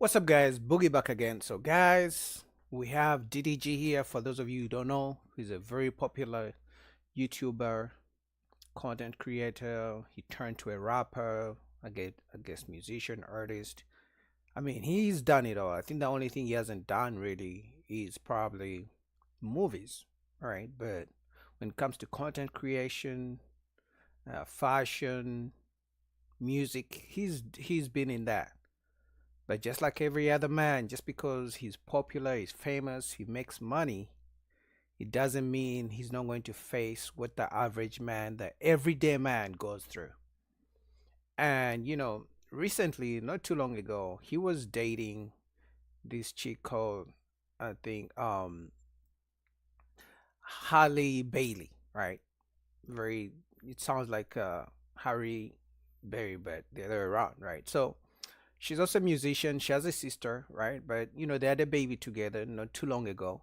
What's up, guys? Boogie back again. So, guys, we have DDG here. For those of you who don't know, he's a very popular YouTuber, content creator. He turned to a rapper, I guess musician, artist. I mean, he's done it all. I think the only thing he hasn't done really is probably movies, all right? But when it comes to content creation, fashion, music, he's been in that. But just like every other man, just because he's popular, he's famous, he makes money, it doesn't mean he's not going to face what the average man, the everyday man goes through. And recently, not too long ago, he was dating this chick called, I think, Halle Bailey, right? Very, it sounds like Harry Berry, but the other way around, right? So she's also a musician. She has a sister, right? But they had a baby together not too long ago,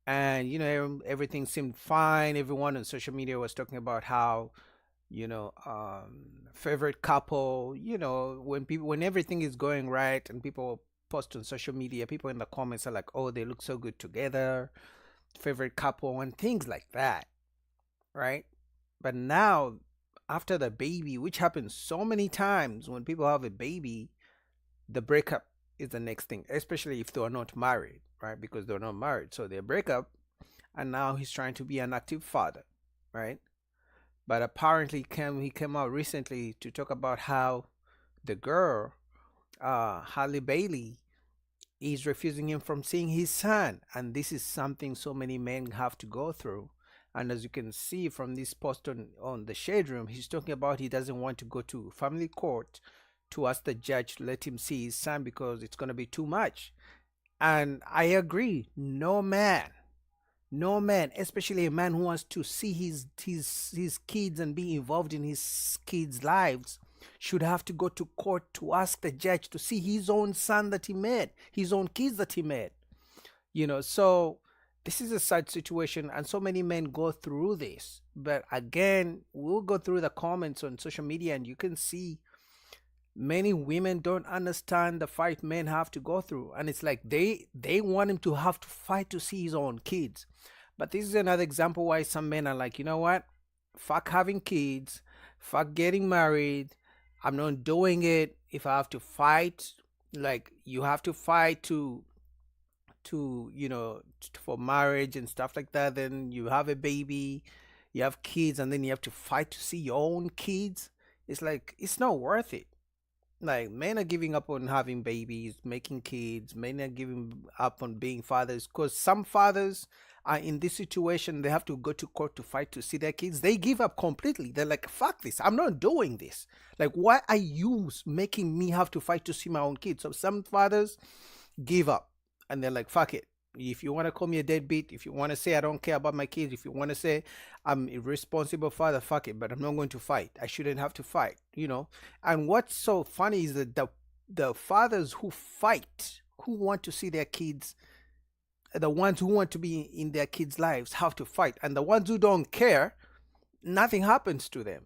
and everything seemed fine. Everyone on social media was talking about how favorite couple. When everything is going right and people post on social media, people in the comments are like, "Oh, they look so good together." Favorite couple and things like that, right? But now, after the baby, which happens so many times when people have a baby, the breakup is the next thing, especially if they are not married, right? Because they're not married. So they break up, and now he's trying to be an active father, right? But apparently, he came out recently to talk about how the girl, Halle Bailey, is refusing him from seeing his son. And this is something so many men have to go through. And as you can see from this post on the shade room, he's talking about he doesn't want to go to family court to ask the judge to let him see his son because it's going to be too much. And I agree, no man, especially a man who wants to see his kids and be involved in his kids' lives, should have to go to court to ask the judge to see his own son that he made, his own kids that he made. So this is a sad situation, and so many men go through this. But again, we'll go through the comments on social media, and you can see many women don't understand the fight men have to go through, and it's like they want him to have to fight to see his own kids. But this is another example why some men are like, you know what, fuck having kids, fuck getting married, I'm not doing it. If I have to fight, like, you have to fight for marriage and stuff like that, then you have a baby, you have kids, and then you have to fight to see your own kids. It's like, it's not worth it. Like, men are giving up on having babies, making kids. Men are giving up on being fathers because some fathers are in this situation. They have to go to court to fight to see their kids. They give up completely. They're like, fuck this. I'm not doing this. Like, why are you making me have to fight to see my own kids? So some fathers give up and they're like, fuck it. If you want to call me a deadbeat, if you want to say I don't care about my kids, if you want to say I'm irresponsible father, fuck it. But I'm not going to fight. I shouldn't have to fight. And what's so funny is that the fathers who fight, who want to see their kids, the ones who want to be in their kids' lives, have to fight, and the ones who don't care, nothing happens to them.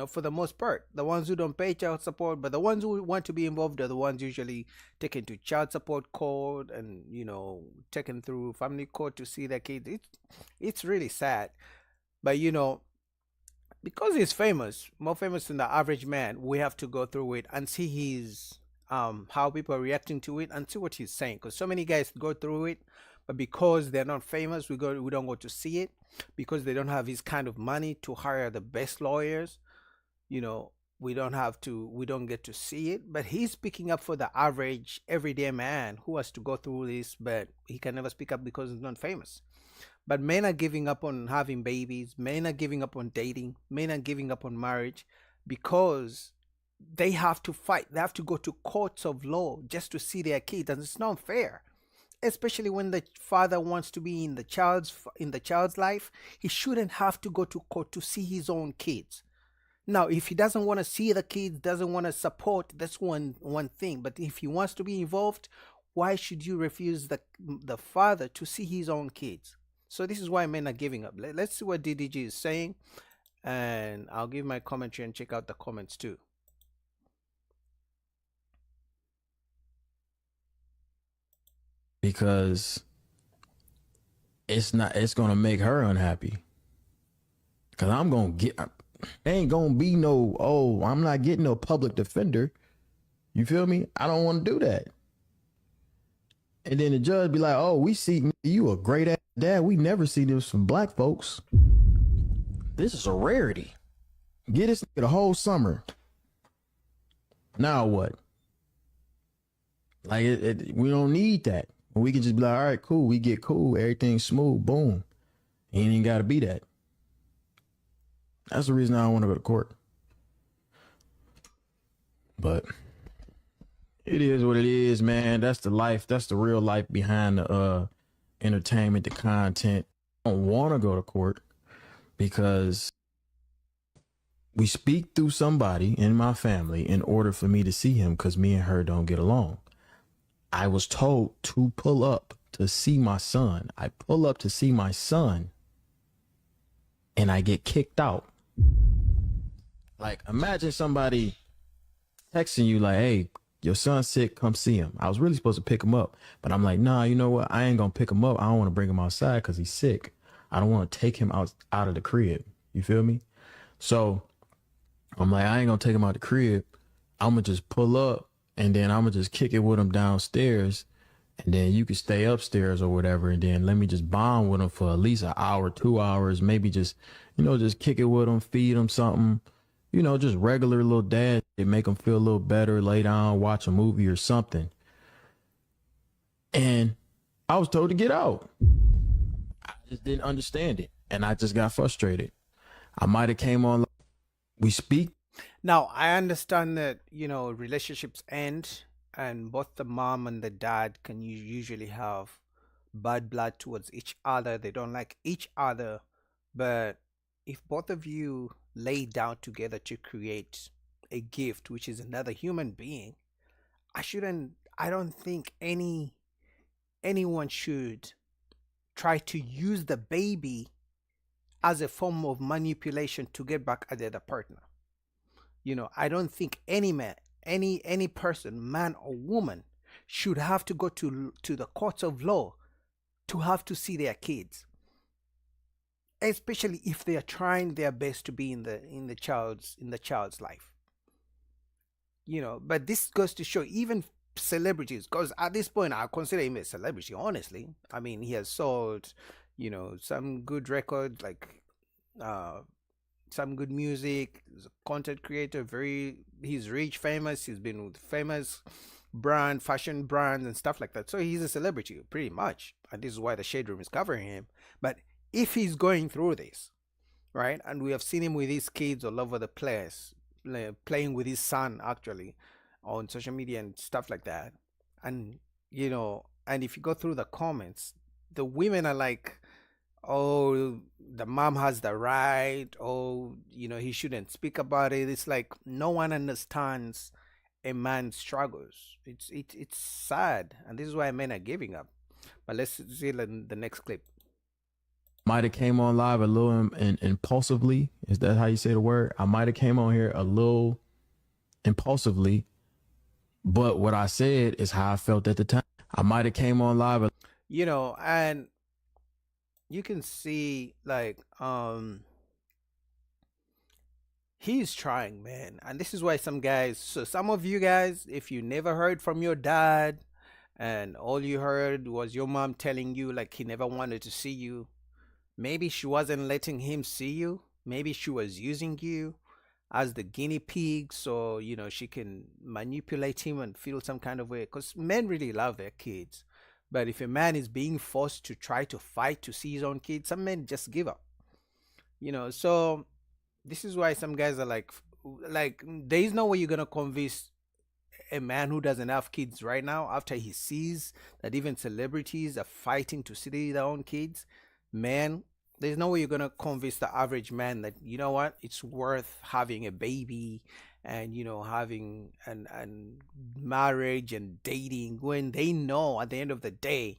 For the most part, the ones who don't pay child support, but the ones who want to be involved are the ones usually taken to child support court and taken through family court to see their kids. It's really sad, but because he's famous, more famous than the average man, we have to go through it and see his how people are reacting to it and see what he's saying. Because so many guys go through it, but because they're not famous, we don't go to see it because they don't have his kind of money to hire the best lawyers. We don't get to see it. But he's speaking up for the average everyday man who has to go through this, but he can never speak up because he's not famous. But men are giving up on having babies. Men are giving up on dating. Men are giving up on marriage because they have to fight. They have to go to courts of law just to see their kids, and it's not fair. Especially when the father wants to be in the child's life, he shouldn't have to go to court to see his own kids. Now, if he doesn't want to see the kids, doesn't want to support, that's one thing. But if he wants to be involved, why should you refuse the father to see his own kids? So this is why men are giving up. Let's see what DDG is saying, and I'll give my commentary and check out the comments too. because it's gonna make her unhappy. Cause I'm gonna get, ain't gonna be no, oh, I'm not getting no public defender. You feel me? I don't want to do that. And then the judge be like, oh, we see you a great ass dad. We never see this from black folks. This is a rarity. Get this nigga the whole summer. Now what? Like we don't need that. We can just be like, all right, cool. We get cool. Everything's smooth. Boom. Ain't even got to be that. That's the reason I don't want to go to court. But it is what it is, man. That's the life. That's the real life behind the entertainment, the content. I don't want to go to court because we speak through somebody in my family in order for me to see him, because me and her don't get along. I was told to pull up to see my son. I pull up to see my son and I get kicked out. Like, imagine somebody texting you like, hey, your son's sick, come see him. I was really supposed to pick him up, but I'm like, nah, you know what? I ain't gonna pick him up. I don't want to bring him outside because he's sick. I don't want to take him out of the crib. You feel me? So I'm like, I ain't gonna take him out the crib. I'm gonna just pull up and then I'm gonna just kick it with him downstairs, and then you can stay upstairs or whatever, and then let me just bond with him for at least an hour, 2 hours, maybe just, just kick it with him, feed him something, just regular little dad. It make him feel a little better, lay down, watch a movie or something. And I was told to get out. I just didn't understand it, and I just got frustrated. I might have came on. We speak. Now, I understand that, relationships end and both the mom and the dad can usually have bad blood towards each other. They don't like each other. But if both of you lay down together to create a gift, which is another human being, I don't think anyone should try to use the baby as a form of manipulation to get back at the other partner. I don't think any man, any person, man or woman, should have to go to the courts of law to have to see their kids, especially if they are trying their best to be in the child's life. But this goes to show even celebrities, because at this point I consider him a celebrity, honestly. I mean, he has sold some good records, like some good music. He's a content creator, he's rich, famous. He's been with famous fashion brands and stuff like that. So he's a celebrity pretty much, and this is why the shade room is covering him. But if he's going through this, right, and we have seen him with his kids all over the place, playing with his son actually on social media and stuff like that, and and if you go through the comments, the women are like, oh, the mom has the right, oh, he shouldn't speak about it. It's like no one understands a man's struggles. It's sad, and this is why men are giving up. But let's see the next clip. Might have came on live a little impulsively. Is that how you say the word? I might have came on here a little impulsively, but what I said is how I felt at the time. I might have came on live, and you can see, like, he's trying, man. And this is why some of you guys, if you never heard from your dad and all you heard was your mom telling you like he never wanted to see you, maybe she wasn't letting him see you. Maybe she was using you as the guinea pig, so she can manipulate him and feel some kind of way, because men really love their kids. But if a man is being forced to try to fight to see his own kids, some men just give up. So this is why some guys are like there is no way you're gonna convince a man who doesn't have kids right now, after he sees that even celebrities are fighting to see their own kids. Man, there's no way you're gonna convince the average man that, what, it's worth having a baby and having and marriage and dating, when they know at the end of the day,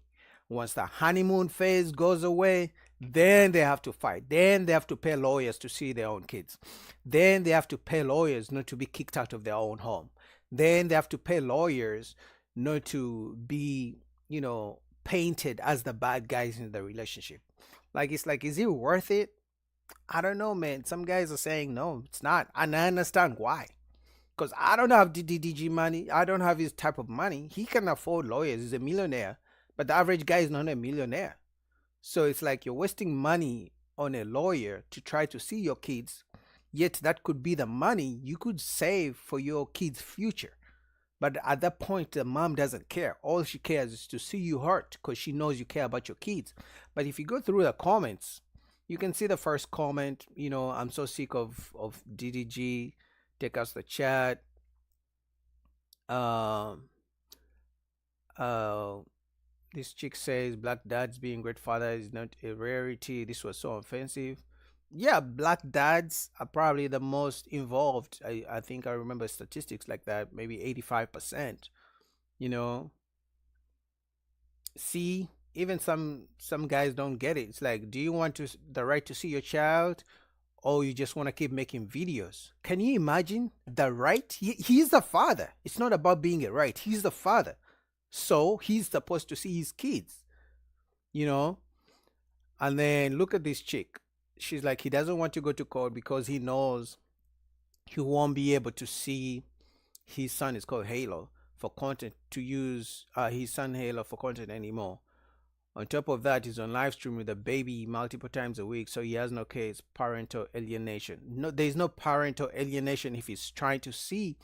once the honeymoon phase goes away, then they have to fight. Then they have to pay lawyers to see their own kids. Then they have to pay lawyers not to be kicked out of their own home. Then they have to pay lawyers not to be, painted as the bad guys in the relationship. Like, it's like, is it worth it? I don't know, man. Some guys are saying no, it's not, and I understand why. Because I don't have the DDG money. I don't have his type of money. He can afford lawyers. He's a millionaire, but the average guy is not a millionaire. So it's like you're wasting money on a lawyer to try to see your kids, yet that could be the money you could save for your kids' future. But at that point, the mom doesn't care. All she cares is to see you hurt because she knows you care about your kids. But if you go through the comments, you can see the first comment, I'm so sick of DDG, take us the chat. Um, uh, this chick says black dads being great father is not a rarity. This was so offensive. Yeah, black dads are probably the most involved. I think I remember statistics like that, maybe 85%. You know, see, even some guys don't get it. It's like, do you want the right to see your child, or you just want to keep making videos? Can you imagine the right? He's the father. It's not about being a right. He's the father. So he's supposed to see his kids, you know? And then look at this chick. She's like, he doesn't want to go to court because he knows he won't be able to see his son, is called Halo, for content, to use his son Halo for content anymore. On top of that, he's on live stream with a baby multiple times a week, so he has no case parental alienation. No, there's no parental alienation if he's trying to see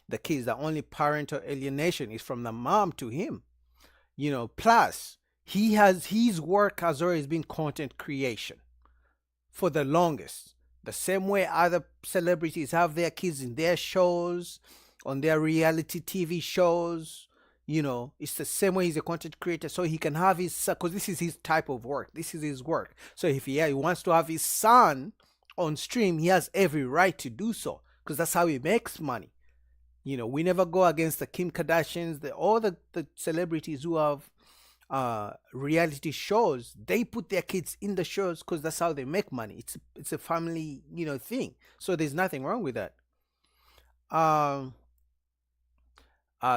the kids. The only parental alienation is from the mom to him. Plus his work has always been content creation for the longest. The same way other celebrities have their kids in their shows, on their reality TV shows. It's the same way he's a content creator, so he can have his son, because this is his type of work. This is his work. So if he wants to have his son on stream, he has every right to do so, because that's how he makes money. We never go against the Kim Kardashians, all the celebrities who have reality shows. They put their kids in the shows because that's how they make money. It's a family thing. So there's nothing wrong with that.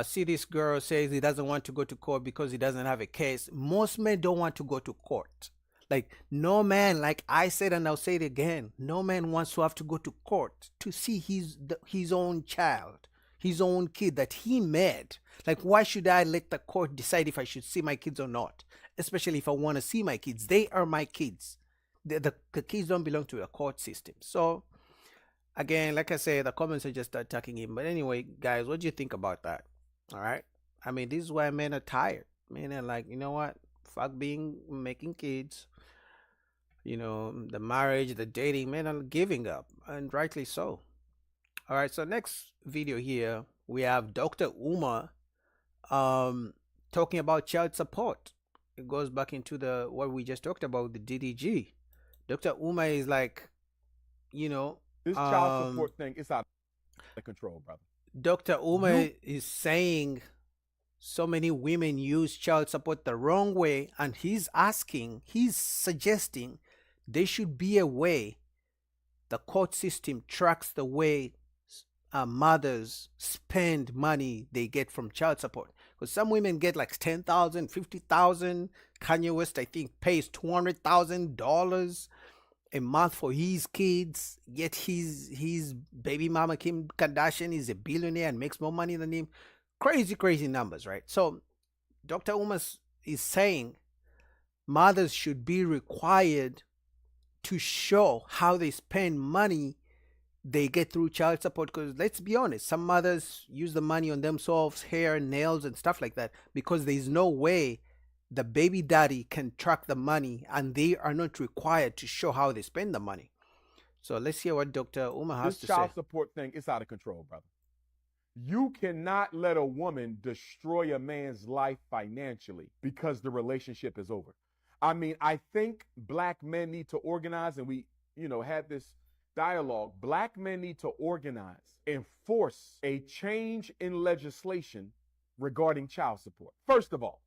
See, this girl says he doesn't want to go to court because he doesn't have a case. Most men don't want to go to court. Like, no man, like I said, and I'll say it again, no man wants to have to go to court to see his own child, his own kid that he made. Like, why should I let the court decide if I should see my kids or not? Especially if I want to see my kids. They are my kids. The kids don't belong to the court system. So, again, like I said, the comments are just attacking him. But anyway, guys, what do you think about that? All right. I mean, this is why men are tired. Men are like, you know what? Fuck making kids. The marriage, the dating, men are giving up, and rightly so. All right. So next video here, we have Dr. Uma talking about child support. It goes back into what we just talked about, the DDG. Dr. Uma is like, this child support thing is out of control, brother. Dr. Uma is saying so many women use child support the wrong way, and he's suggesting there should be a way the court system tracks the way mothers spend money they get from child support. Because some women get like 10,000, 50,000. Kanye West, I think, pays $200,000 a month for his kids, yet his baby mama Kim Kardashian is a billionaire and makes more money than him. Crazy numbers, right? So Dr. Umas is saying mothers should be required to show how they spend money they get through child support, because let's be honest, some mothers use the money on themselves, hair, nails, and stuff like that, because there's no way the baby daddy can track the money, and they are not required to show how they spend the money. So let's hear what Dr. Uma has to say. This child support thing is out of control, brother. You cannot let a woman destroy a man's life financially because the relationship is over. I mean, I think black men need to organize, and we, have this dialogue. Black men need to organize and force a change in legislation regarding child support. First of all,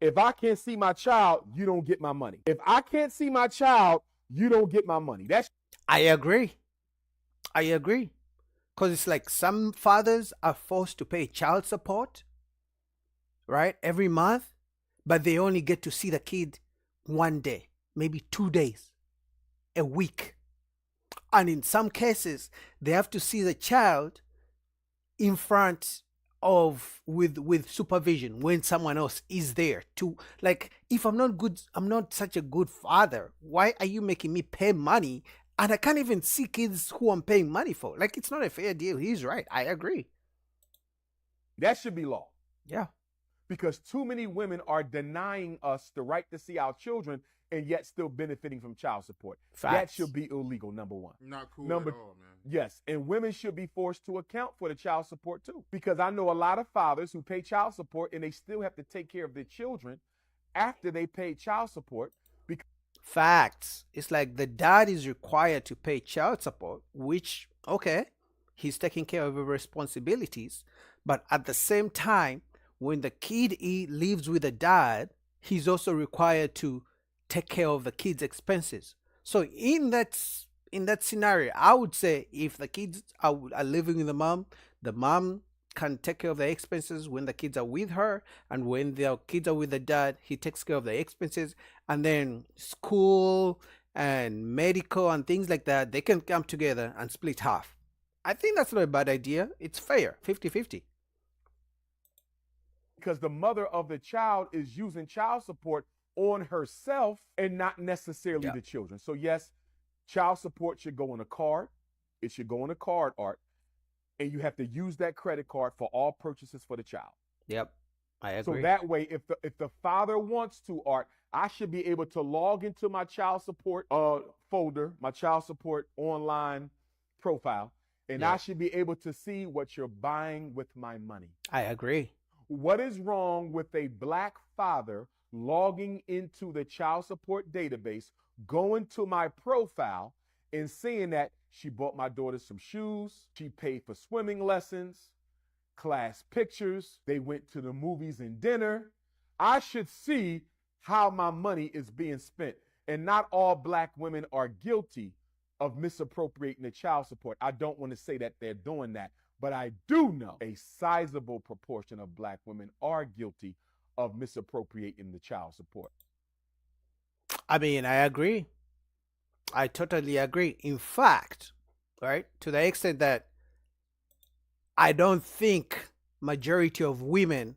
if I can't see my child, you don't get my money. If I can't see my child, you don't get my money. I agree. Because it's like some fathers are forced to pay child support, right, every month, but they only get to see the kid one day, maybe 2 days, a week. And in some cases, they have to see the child in front of with supervision when someone else is there to, like, if I'm not such a good father, why are you making me pay money and I can't even see kids who I'm paying money for? Like, it's not a fair deal. He's right. I agree. That should be law. Yeah. Because too many women are denying us the right to see our children and yet still benefiting from child support. Facts. That should be illegal, number one. Not cool Number- at all, man. Yes, and women should be forced to account for the child support too. Because I know a lot of fathers who pay child support and they still have to take care of their children after they pay child support. Facts. It's like the dad is required to pay child support, which, okay, he's taking care of his responsibilities. But at the same time, when the kid lives with the dad, he's also required to take care of the kid's expenses. So in that scenario, I would say if the kids are living with the mom can take care of the expenses when the kids are with her, and when the kids are with the dad, he takes care of the expenses. And then school and medical and things like that, they can come together and split half. I think that's not a bad idea. It's fair, 50-50. Because the mother of the child is using child support on herself and not necessarily Yeah. the children. So yes, child support should go on a card. It should go on a card, Art. And you have to use that credit card for all purchases for the child. Yep, I So agree. that way, if the father wants to, Art, I should be able to log into my child support folder, my child support online profile, and Yeah. I should be able to see what you're buying with my money. I agree. What is wrong with a black father logging into the child support database, going to my profile, and seeing that she bought my daughter some shoes, she paid for swimming lessons, class pictures, they went to the movies and dinner? I should see how my money is being spent. And not all black women are guilty of misappropriating the child support. I don't want to say that they're doing that, but I do know a sizable proportion of black women are guilty of misappropriating the child support. I mean, I agree. I totally agree. In fact, right, to the extent that I don't think majority of women,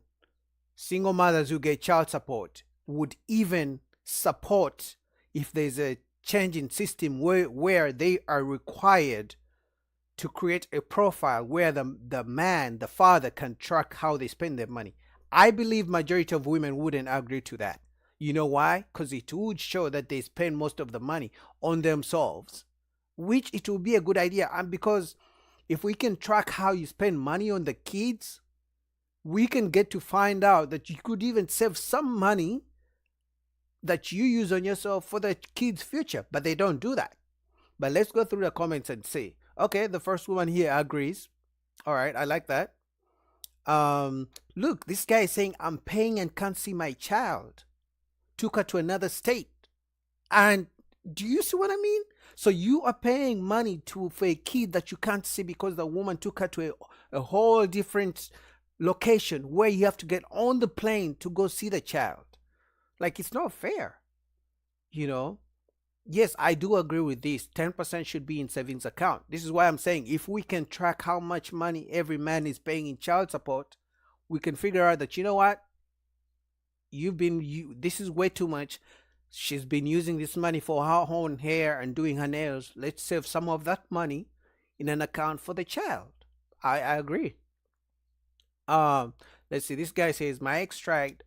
single mothers who get child support, would even support if there's a change in system where they are required to create a profile where the man, the father, can track how they spend their money. I believe majority of women wouldn't agree to that. You know why? Because it would show that they spend most of the money on themselves, which it will be a good idea. And because if we can track how you spend money on the kids, we can get to find out that you could even save some money that you use on yourself for the kids' future. But they don't do that. But let's go through the comments and see. Okay, the first woman here agrees. All right, I like that. Look, this guy is saying, I'm paying and can't see my child. Took her to another state. And do you see what I mean? So you are paying money for a kid that you can't see because the woman took her to a whole different location where you have to get on the plane to go see the child. Like, it's not fair. You know? Yes, I do agree with this. 10% should be in savings account. This is why I'm saying if we can track how much money every man is paying in child support, we can figure out that, you know what? This is way too much. She's been using this money for her own hair and doing her nails. Let's save some of that money in an account for the child. I agree. Let's see. This guy says my ex tried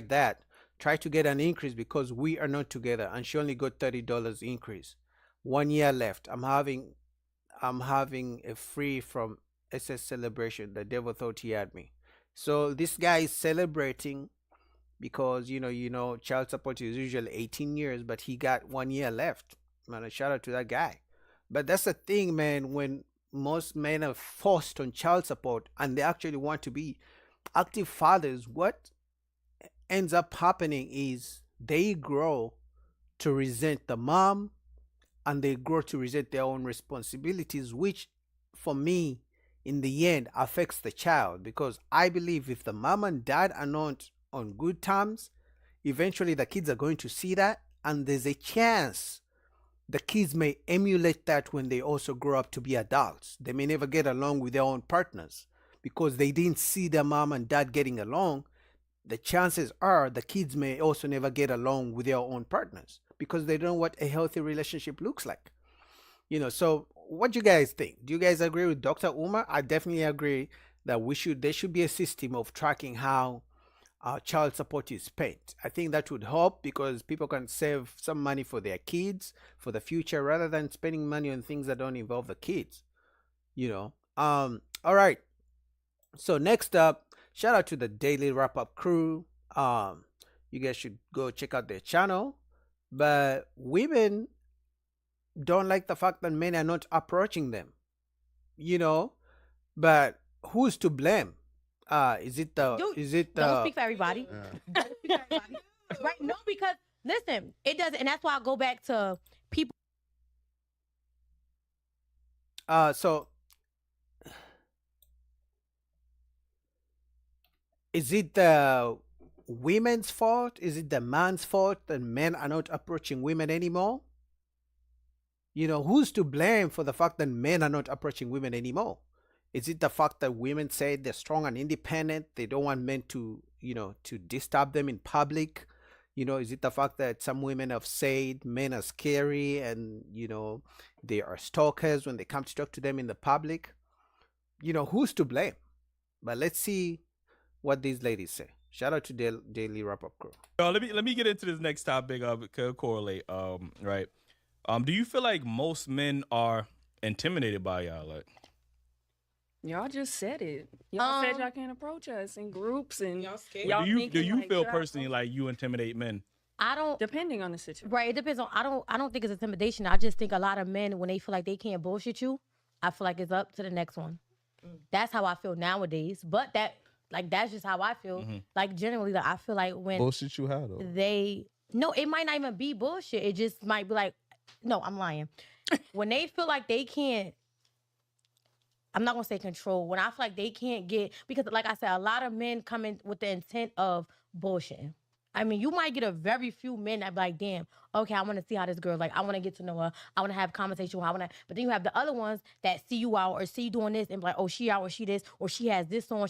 that. Tried to get an increase because we are not together, and she only got $30 increase. 1 year left. I'm having a free from SS celebration. The devil thought he had me. So this guy is celebrating because child support is usually 18 years, but he got 1 year left. Man, a shout out to that guy. But that's the thing, man. When most men are forced on child support and they actually want to be active fathers, what ends up happening is they grow to resent the mom and they grow to resent their own responsibilities, which for me in the end affects the child. Because I believe if the mom and dad are not on good terms, eventually the kids are going to see that, and there's a chance the kids may emulate that when they also grow up to be adults. They may never get along with their own partners because they didn't see their mom and dad getting along. The chances are the kids may also never get along with their own partners because they don't know what a healthy relationship looks like. So what do you guys think? Do you guys agree with Dr. Umar? I definitely agree that there should be a system of tracking how child support is spent. I think that would help because people can save some money for their kids for the future rather than spending money on things that don't involve the kids. All right. So next up, shout out to the Daily Wrap Up crew. You guys should go check out their channel. But women don't like the fact that men are not approaching them. But who's to blame? Is it the? Don't speak for everybody. Don't speak for everybody. Right? No, because listen, it doesn't, and that's why I go back to people. So is it the women's fault? Is it the man's fault that men are not approaching women anymore? Who's to blame for the fact that men are not approaching women anymore? Is it the fact that women say they're strong and independent? They don't want men to disturb them in public? Is it the fact that some women have said men are scary and, they are stalkers when they come to talk to them in the public? Who's to blame? But let's see what these ladies say. Shout out to Daily Wrap Up crew. Let me get into this next topic. Could correlate. Right. Do you feel like most men are intimidated by y'all? Like, y'all just said it. Y'all said y'all can't approach us in groups, and y'all scared. y'all do you like, feel personally like you intimidate men? I don't. Depending on the situation. Right. It depends on. I don't think it's intimidation. I just think a lot of men, when they feel like they can't bullshit you, I feel like it's up to the next one. That's how I feel nowadays. But that's just how I feel. Mm-hmm. Like generally, I feel like when Bullshit you how though? No, it might not even be bullshit. It just might be like, no, I'm lying. When they feel like they can't, I'm not gonna say control. When I feel like they can't get, because like I said, a lot of men come in with the intent of bullshitting. I mean, you might get a very few men that be like, damn, okay, I want to see how this girl, like, I want to get to know her. I want to have a conversation with her. But then you have the other ones that see you out or see you doing this and be like, oh, she out or she this, or she has this on,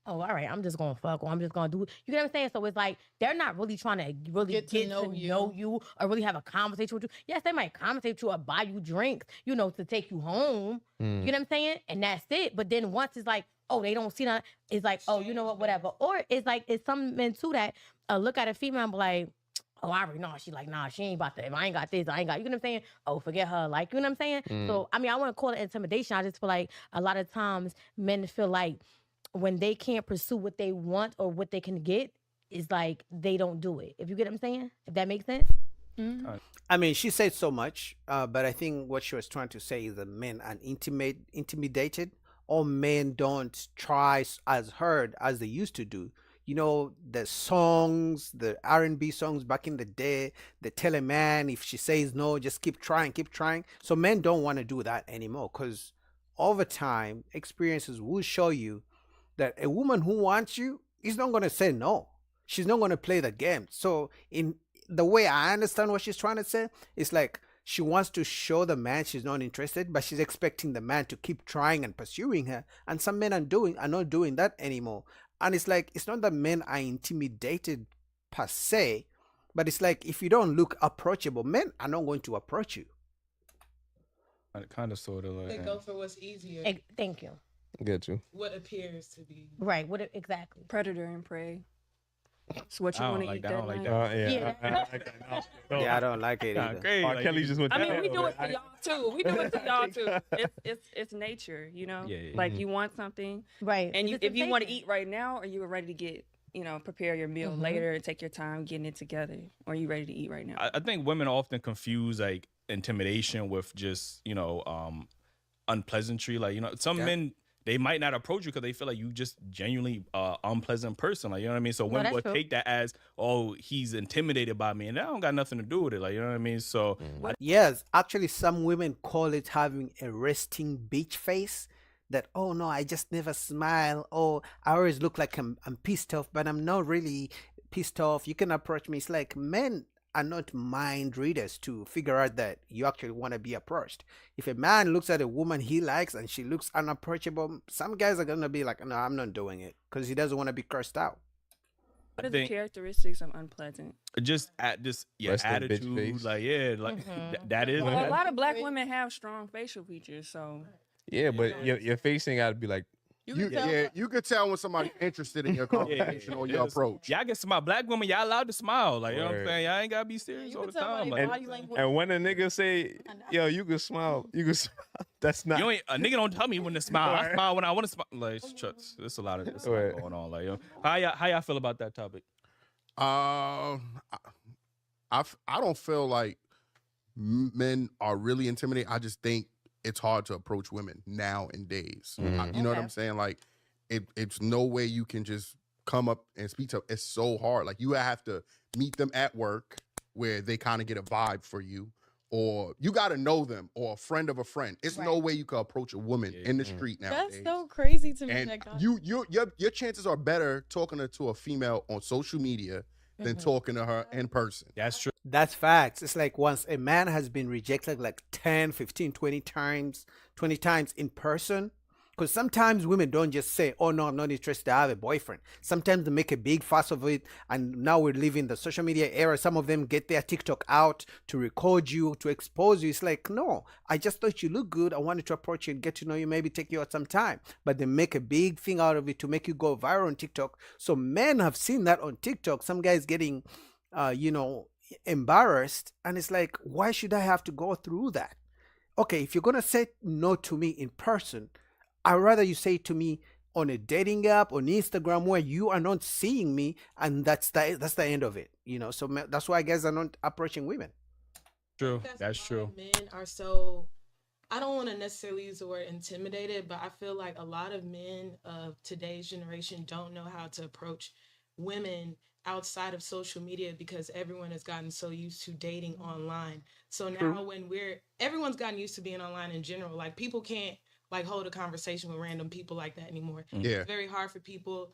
oh, all right, I'm just going to fuck, or I'm just going to do it. You get what I'm saying? So it's like, they're not really trying to really get to know you or really have a conversation with you. Yes, they might conversate with you or buy you drinks, to take you home. You know what I'm saying? And that's it. But then once it's like, oh, they don't see that, it's like, oh, you know what, whatever. Or it's like, it's some men too that look at a female and be like, oh, I already know. She like, nah, she ain't about that. If I ain't got this, I ain't got, you know what I'm saying? Oh, forget her. Like, you know what I'm saying? So, I mean, I want to call it intimidation. I just feel like a lot of times men feel like when they can't pursue what they want or what they can get, it's like they don't do it. If you get what I'm saying? If that makes sense? I mean, she said so much, but I think what she was trying to say is that men are intimidated, or men don't try as hard as they used to do. The songs, the R&B songs back in the day, they tell a man, if she says no, just keep trying. So men don't want to do that anymore, because over time, experiences will show you that a woman who wants you is not going to say no. She's not going to play the game. So in the way I understand what she's trying to say, it's like she wants to show the man she's not interested, but she's expecting the man to keep trying and pursuing her. And some men are not doing that anymore. And it's like, it's not that men are intimidated per se, but it's like, if you don't look approachable, men are not going to approach you. Kind of, sort of like. They go for what's easier. Thank you. Get you. What appears to be right. Exactly? Predator and prey. It's what you want to eat that night. Yeah, I don't like it either. Crazy, R. Kelly just went. I mean, we do it to y'all too. We do it to y'all too. It's nature, Yeah. Like you want something, right? And if you want to eat right now, or you are ready to get, prepare your meal later and take your time getting it together, or are you ready to eat right now? I think women often confuse like intimidation with just unpleasantry. Like some men, they might not approach you because they feel like you just genuinely unpleasant person. Like, you know what I mean? So women would take that as, oh, he's intimidated by me. And that don't got nothing to do with it. Like, you know what I mean? So yes, actually some women call it having a resting bitch face. That, oh no, I just never smile. Oh, I always look like I'm pissed off, but I'm not really pissed off, you can approach me. It's like men are not mind readers to figure out that you actually want to be approached. If a man looks at a woman he likes and she looks unapproachable, some guys are gonna be like, "No, I'm not doing it," because he doesn't want to be cursed out. What are the characteristics of unpleasant? Just yeah, Rest in bitch attitude, face. like that is. Well, a lot of black women have strong facial features, so Yeah, but your face ain't got to be like. You could tell when somebody's interested in your conversation or your approach. Y'all get some black women, y'all allowed to smile. Like, you know what I'm Word. saying? Y'all ain't gotta be serious all the time. Like, And when a nigga say, "Yo, you can smile," that's not. a nigga don't tell me when to smile. I smile when I want to smile. Like, there's a lot going on. Like, how y'all feel about that topic? I don't feel like men are really intimidated. I just think it's hard to approach women nowadays. You know what I'm saying? Like, it's no way you can just come up and speak to them. It's so hard. Like, you have to meet them at work where they kind of get a vibe for you, or you got to know them, or a friend of a friend. It's no way you can approach a woman in the street nowadays. that's so crazy to me. And That your chances are better talking to a female on social media than talking to her in person. That's true. That's facts. It's like once a man has been rejected like 10, 15, 20 times in person. Because sometimes women don't just say, "Oh no, I'm not interested, I have a boyfriend." Sometimes they make a big fuss of it. And now we're living the social media era. Some of them get their TikTok out to record you, to expose you. It's like, no, I just thought you look good. I wanted to approach you and get to know you, maybe take you out some time. But they make a big thing out of it to make you go viral on TikTok. So men have seen that on TikTok. Some guys getting, embarrassed. And it's like, why should I have to go through that? Okay, if you're going to say no to me in person, I'd rather you say it to me on a dating app, on Instagram, where you are not seeing me, and that's the end of it. So that's why guys are not approaching women. True. That's true. Men are so, I don't want to necessarily use the word intimidated, but I feel like a lot of men of today's generation don't know how to approach women outside of social media because everyone has gotten so used to dating online. So now everyone's gotten used to being online in general. Like, people can't like hold a conversation with random people like that anymore. Yeah. It's very hard for people.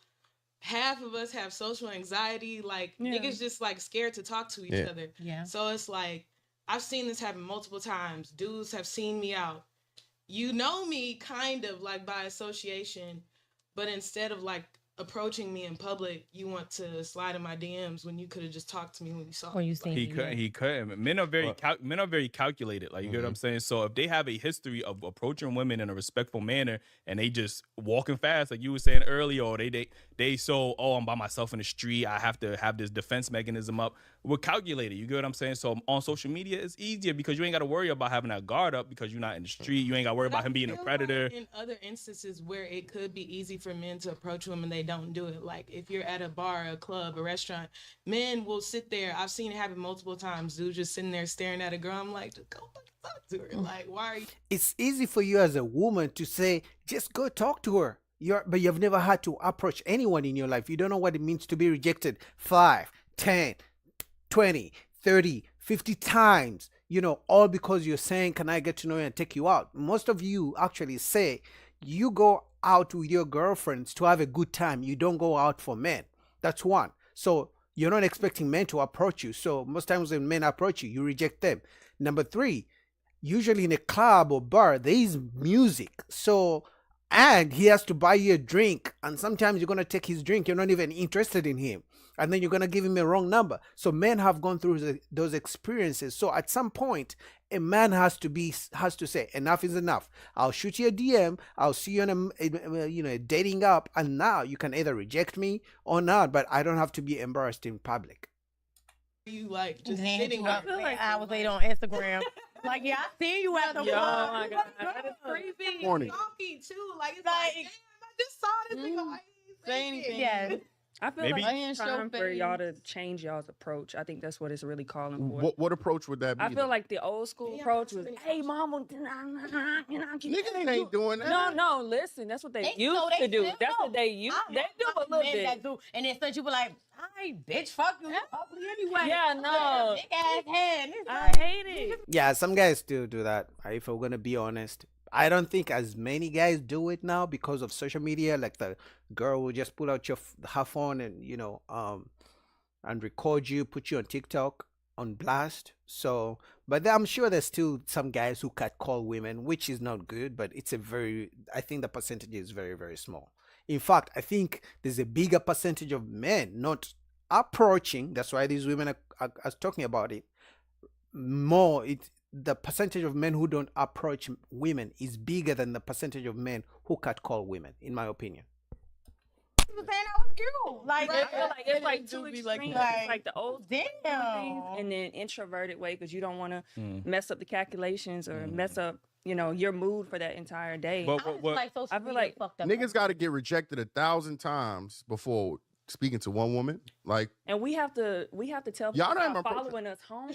Half of us have social anxiety. Like, niggas just like scared to talk to each other. Yeah. So it's like, I've seen this happen multiple times. Dudes have seen me out. You know me kind of like by association, but instead of like approaching me in public, you want to slide in my DMs when you could have just talked to me when you saw me. He couldn't. Men are very calculated. Like, you get what I'm saying? So if they have a history of approaching women in a respectful manner and they just walking fast, like you were saying earlier, or I'm by myself in the street, I have to have this defense mechanism up. We're calculated. You get what I'm saying? So on social media, it's easier because you ain't got to worry about having that guard up because you're not in the street. You ain't got to worry about him being a predator. Like in other instances where it could be easy for men to approach women, they don't do it. Like, if you're at a bar, a club, a restaurant, men will sit there. I've seen it happen multiple times. Dude just sitting there staring at a girl. I'm like, just go fucking talk to her. Like, why are you? It's easy for you as a woman to say, just go talk to her. But you've never had to approach anyone in your life. You don't know what it means to be rejected 5, 10, 20, 30, 50 times, all because you're saying, "Can I get to know you and take you out?" Most of you actually say you go out with your girlfriends to have a good time. You don't go out for men. That's one. So you're not expecting men to approach you. So most times when men approach you, you reject them. Number 3, usually in a club or bar, there is music. And he has to buy you a drink. And sometimes you're going to take his drink. You're not even interested in him. And then you're going to give him a wrong number. So men have gone through those experiences. So at some point, a man has to say, enough is enough. I'll shoot you a DM. I'll see you on a dating app. And now you can either reject me or not. But I don't have to be embarrassed in public. You like just sitting up like hours later on Instagram. Like, I see you at the bar. Oh my God, that is creepy. Corny. Talking too. Like, it's like, damn, I just saw this nigga. Why you Say anything. Yes. I feel Maybe- like it's time for y'all to change y'all's approach. I think that's what it's really calling for. What approach would that be? I feel like the old school approach was, "Hey, mama, niggas ain't doing that. No, listen, that's what they used to do. That's what they used. They do a little bit. And then some people like, "Hi, bitch, fuck you, ugly anyway." Yeah, no. Big ass head. I hate it. Yeah, some guys still do that. If we're going to be honest. I don't think as many guys do it now because of social media. Like, the girl will just pull out her phone and and record you, put you on TikTok on blast. So, but I'm sure there's still some guys who catcall women, which is not good, but I think the percentage is very, very small. In fact, I think there's a bigger percentage of men not approaching. That's why these women are talking about it more. The percentage of men who don't approach women is bigger than the percentage of men who catcall women, in my opinion. Saying that was cute. Like, I feel like it's like two be extremes. like, It's like the old damn, things and then introverted way because you don't want to mess up the calculations or mess up, your mood for that entire day. But I feel like fucked up. Niggas got to get rejected 1,000 times before speaking to one woman. Like, and we have to tell Y'all people not even about following us home.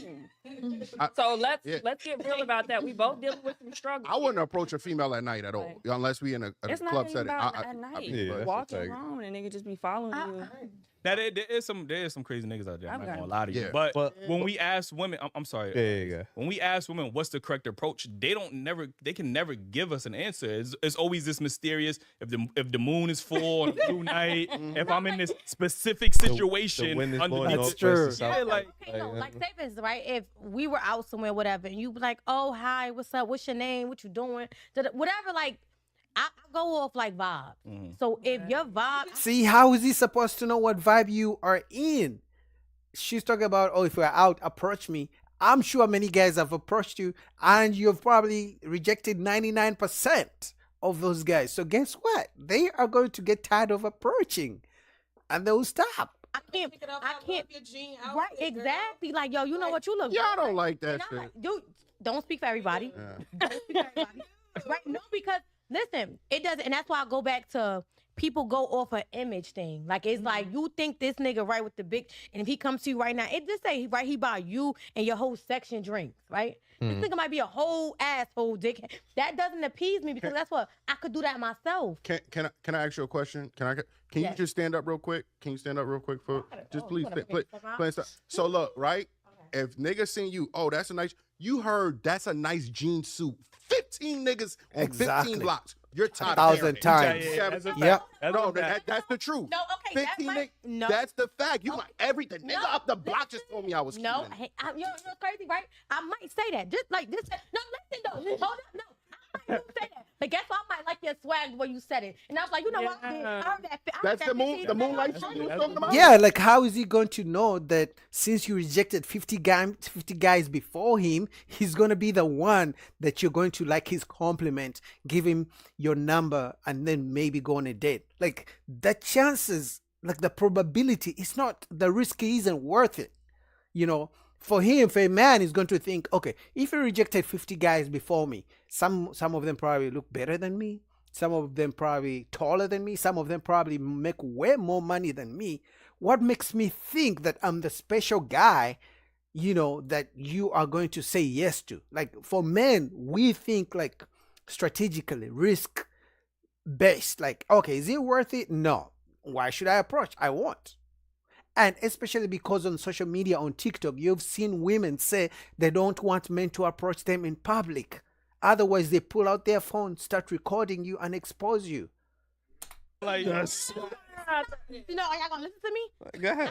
I- So let's Yeah. get real about that. We both dealing with some struggles. I wouldn't approach a female at night at all, Right. unless we in a It's not club even setting. about at night. Yeah, that's Walking a fact. around and nigga just be following you. now there is some crazy niggas out there. I'm I've not got gonna lie to you. Yeah. But But- when we ask women, I'm sorry. Yeah. When we ask women what's the correct approach, they can never give us an answer. It's always this mysterious. If the moon is full on a blue night, if I'm in this specific situation, wind is under blowing the- That's northwest true. to south. Yeah, like Okay, no, like say for instance, right? If we were out somewhere, whatever, and you be like, "Oh, hi, what's up? What's your name? What you doing?" Whatever, like, I go off like vibe. So if your vibe, See, how is he supposed to know what vibe you are in? She's talking about, oh, if we're out, approach me. I'm sure many guys have approached you, and you've probably rejected 99% of those guys. So guess what? They are going to get tired of approaching, and they'll stop. I can't, Pick it up, I can't. love your jean outfit, Right, girl. exactly. Like, yo, you know what? You look. Y'all good. don't like that And I'm shit. like, dude, don't speak for everybody. Yeah. Don't speak for everybody. Right? No, because listen, it doesn't, and that's why I go back to people go off an image thing. Like it's like you think this nigga right with the big, and if he comes to you right now, it just say right he buy you and your whole section drinks, right? This nigga might be a whole asshole dickhead. That doesn't appease me because that's what I could do that myself. Can I ask you a question? Can you Yes. just stand up real quick? Can you stand up real quick for just please you wanna please, pick this please, up? So look, right? If niggas seen you, oh, that's a nice. You heard that's a nice jean suit. 15 niggas on Exactly. 15 blocks. You're tired. 1,000 times. Yeah, that's a fact. Yep. That's No, a fact. that's the truth. No, okay, 15 that might, niggas. no. That's the fact. You Okay. like everything. No, Nigga up the block just told me I was No, cute. hey, you're crazy, right? I might say that. Just like this. No, listen though. Hold up. No, I might say that. But guess what? I might like your swag the way you said it. And I was like, you know what? I heard that. I heard That's that the moon. 15 The moonlight minutes. shit you was talking about. Yeah, like how is he going to know that since you rejected 50 guys before him, he's going to be the one that you're going to like his compliment, give him your number, and then maybe go on a date? Like the chances, like the probability, it's not, the risk isn't worth it. You know, for him, for a man, he's going to think, okay, if he rejected 50 guys before me, some of them probably look better than me. Some of them probably taller than me. Some of them probably make way more money than me. What makes me think that I'm the special guy, you know, that you are going to say yes to? Like for men, we think like strategically, risk based. Like, okay, is it worth it? No. Why should I approach? I won't. And especially because on social media, on TikTok, you've seen women say they don't want men to approach them in public. Otherwise, they pull out their phone, start recording you, and expose you. Like, You know, are y'all gonna listen to me? Go ahead.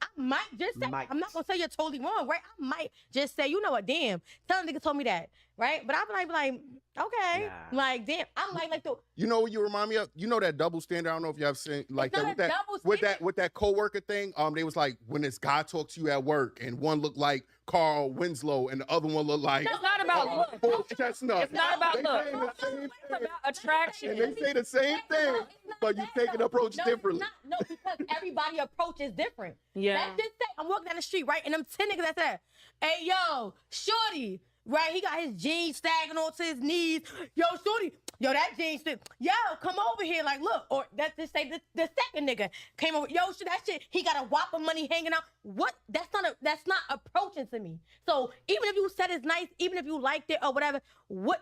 I might just say, Might. I'm not gonna say you're totally wrong, right? I might just say, you know what, damn, tell nigga told me that, right? But I'm like, okay, Nah. like, damn, I might like the. You know what you remind me of? You know that double standard? I don't know if you have seen like It's that not with a that double with standard. that with that coworker thing. They was like when this guy talks to you at work and one looked like Carl Winslow and the other one looked like It's not about look. Chestnut. It's not about They look. saying the same It's thing. about attraction. And they say the same thing, but you take an approach No, differently. No, because everybody approach is different. Yeah. Let's just say I'm walking down the street, right? And them 10 niggas that said, hey, yo, shorty, right? He got his jeans sagging onto his knees. Yo, shorty, yo, that jeans fit. Yo, come over here. Like, look. Or that's just say the second nigga came over. Yo, that shit, he got a whop of money hanging out. What? That's not approaching to me. So even if you said it's nice, even if you liked it or whatever,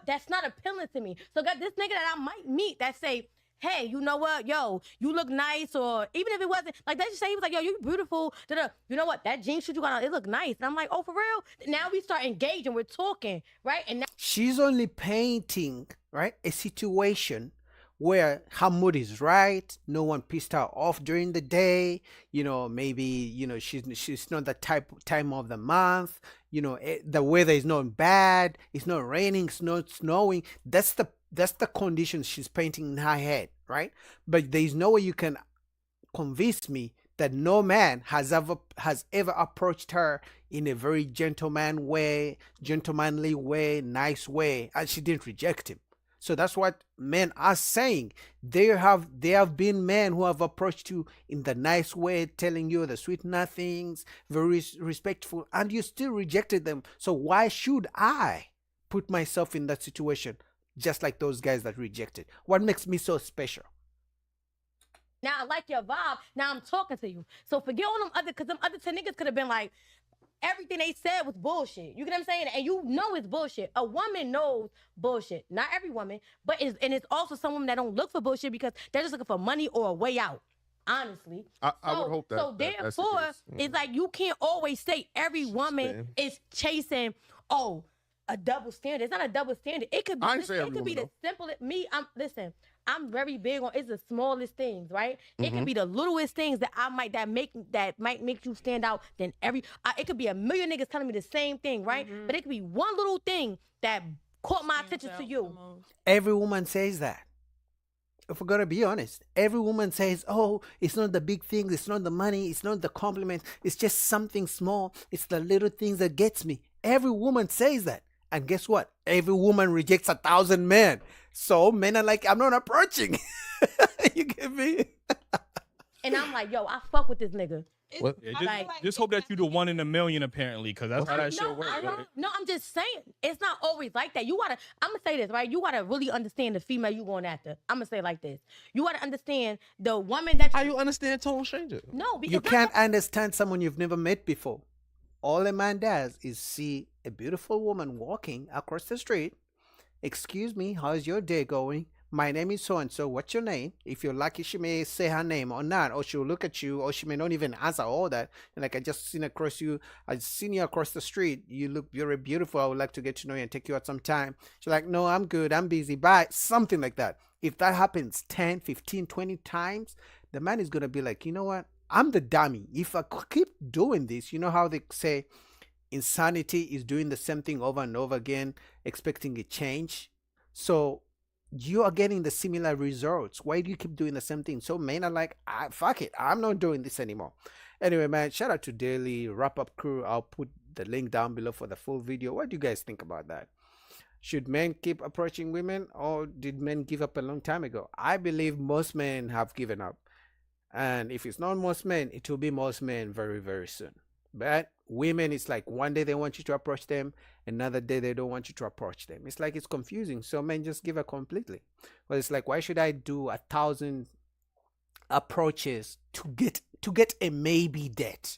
that's not appealing to me. So got this nigga that I might meet that say, hey, you know what? Yo, you look nice. Or even if it wasn't, like, they just say, he was like, yo, you beautiful. Da-da. You know what? That jeans suit you got on, it look nice. And I'm like, oh, for real? Now we start engaging. We're talking, right? And now, She's only painting, right, a situation where her mood is right. No one pissed her off during the day. Maybe she's not the time of the month. The weather is not bad. It's not raining. It's not snowing. That's the conditions she's painting in her head, right? But there is no way you can convince me that no man has ever approached her in a very gentlemanly way, nice way, and she didn't reject him. So that's what men are saying. There have been men who have approached you in the nice way, telling you the sweet nothings, very respectful, and you still rejected them. So why should I put myself in that situation, just like those guys that rejected? What makes me so special? Now I like your vibe. Now I'm talking to you. So forget all them because them other 10 niggas could have been like, everything they said was bullshit. You get what I'm saying? And you know it's bullshit. A woman knows bullshit. Not every woman, but it's also some women that don't look for bullshit because they're just looking for money or a way out. Honestly. I would hope that. So that's the therefore, case. it's like you can't always say every woman is chasing, a double standard. It's not a double standard. It could be, I ain't say it every could be woman, the simplest. I'm very big on it's the smallest things, right? It could be the littlest things that might make you stand out than it could be a million niggas telling me the same thing, right? But it could be one little thing that caught my attention to you. Every woman says that. If we're gonna be honest, every woman says, "Oh, it's not the big things, it's not the money, it's not the compliments, it's just something small. It's the little things that gets me." Every woman says that, and guess what? Every woman rejects 1,000 men. So men are like, "I'm not approaching." You get me? And I'm like, "Yo, I fuck with this nigga." What? Yeah, just hope that you the 1 in a million, apparently, because that's how that shit works. No, I'm just saying it's not always like that. I'm gonna say this, right? You gotta really understand the female you going after. I'm gonna say it like this. You gotta understand the woman that How you understand total stranger? No, because You can't understand someone you've never met before. All a man does is see a beautiful woman walking across the street. "Excuse me, how's your day going? My name is so and so. What's your name?" If you're lucky, she may say her name or not, or she'll look at you, or she may not even answer all that. And like, I've seen you across the street. You're very beautiful. I would like to get to know you and take you out sometime. She's like, "No, I'm good. I'm busy. Bye." Something like that. If that happens 10, 15, 20 times, the man is going to be like, "You know what? I'm the dummy. If I keep doing this," you know how they say insanity is doing the same thing over and over again, expecting a change. So you are getting the similar results. Why do you keep doing the same thing? So men are like, fuck it, I'm not doing this anymore. Anyway, man, shout out to Daily Wrap Up Crew. I'll put the link down below for the full video. What do you guys think about that? Should men keep approaching women, or did men give up a long time ago? I believe most men have given up. And if it's not most men, it will be most men very, very soon. But women, it's like one day they want you to approach them, another day they don't want you to approach them. It's like it's confusing. So men just give up completely. Well, it's like, why should I do 1,000 approaches to get a maybe date?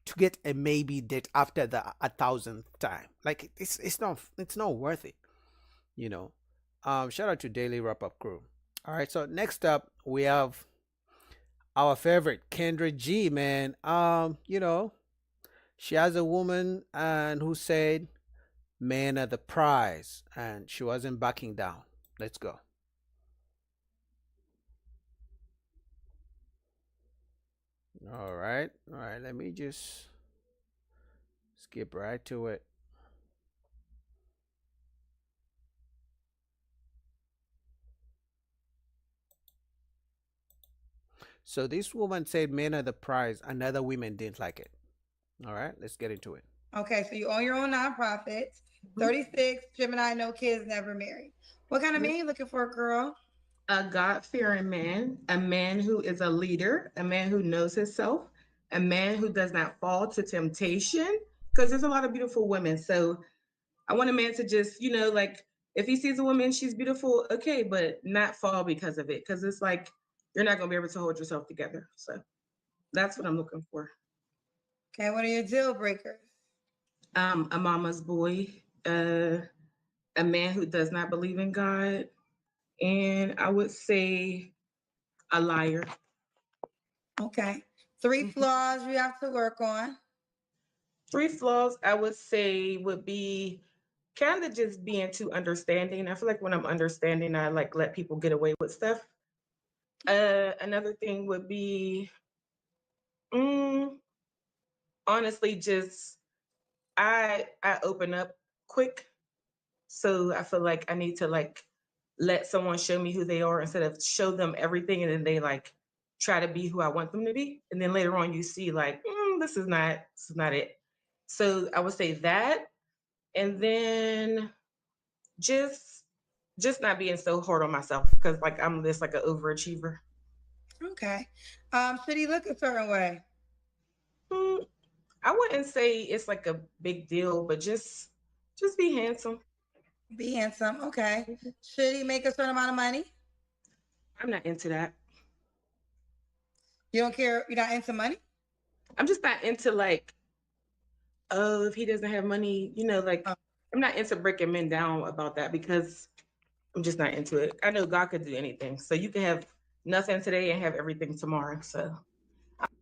To get a maybe date after the 1,000th time. Like it's not worth it. Shout out to Daily Wrap Up Crew. All right, so next up we have our favorite Kendra G, man. She has a woman and who said men are the prize, and she wasn't backing down. Let's go. All right. Let me just skip right to it. So this woman said men are the prize, and other women didn't like it. All right, let's get into it. Okay, so you own your own nonprofit, 36, Gemini, no kids, never married. What kind of man you looking for, girl? A God-fearing man, a man who is a leader, a man who knows himself, a man who does not fall to temptation, because there's a lot of beautiful women. So I want a man to just, like, if he sees a woman, she's beautiful, okay, but not fall because of it, because it's like, you're not going to be able to hold yourself together. So that's what I'm looking for. Okay, what are your deal breakers? A mama's boy, a man who does not believe in God, and I would say a liar. Okay. 3 flaws you have to work on. 3 flaws I would say would be kind of just being too understanding. I feel like when I'm understanding, I like let people get away with stuff. Another thing would be, mm, honestly, just I open up quick, so I feel like I need to like let someone show me who they are instead of show them everything and then they like try to be who I want them to be, and then later on you see like this is not it. So I would say that, and then just just not being so hard on myself because like I'm just like an overachiever. Okay. Should he look a certain way? Mm, I wouldn't say it's like a big deal, but just be handsome. Be handsome. Okay. Should he make a certain amount of money? I'm not into that. You don't care. You're not into money. I'm just not into like, oh, if he doesn't have money, like Oh, I'm not into breaking men down about that because I'm just not into it. I know God could do anything. So you can have nothing today and have everything tomorrow. So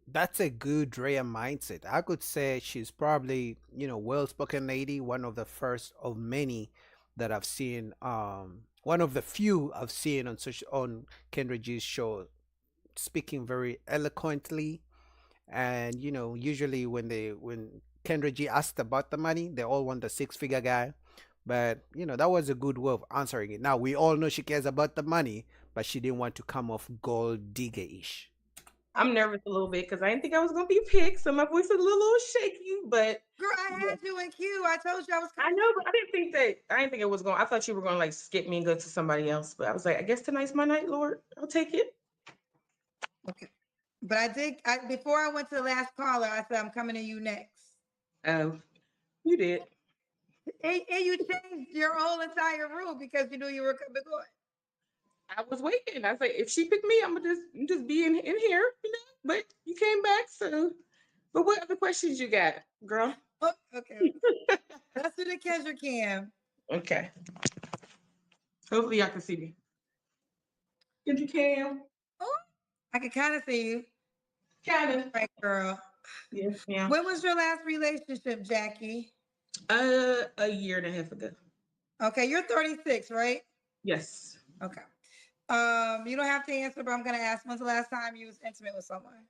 That's a good Drea mindset. I could say she's probably, well-spoken lady, one of the first of many that I've seen, one of the few I've seen on Kendra G's show, speaking very eloquently. And usually when Kendra G asked about the money, they all want the six-figure guy. But that was a good way of answering it. Now we all know she cares about the money, but she didn't want to come off gold digger-ish. I'm nervous a little bit because I didn't think I was gonna be picked. So my voice is a little shaky, but girl, I yeah. had you in queue. I told you I was I coming. know, but I didn't think it was going. I thought you were gonna like skip me and go to somebody else. But I was like, I guess tonight's my night, Lord. I'll take it. Okay. But I did. Before I went to the last caller, I said I'm coming to you next. Oh, you did. And you changed your whole entire rule because you knew you were coming on. I was waiting. I was like, if she picked me, I'm gonna just be in here, But you came back, so. But what other questions you got, girl? Oh, okay. Let's do the Kendra Cam. Okay. Hopefully y'all can see me. Did you Cam? Oh, I can kind of see you. Kind of. Right, girl. Yes, yeah. When was your last relationship, Jackie? A year and a half ago. Okay, you're 36, right? Yes. Okay. You don't have to answer, but I'm gonna ask. When's the last time you was intimate with someone?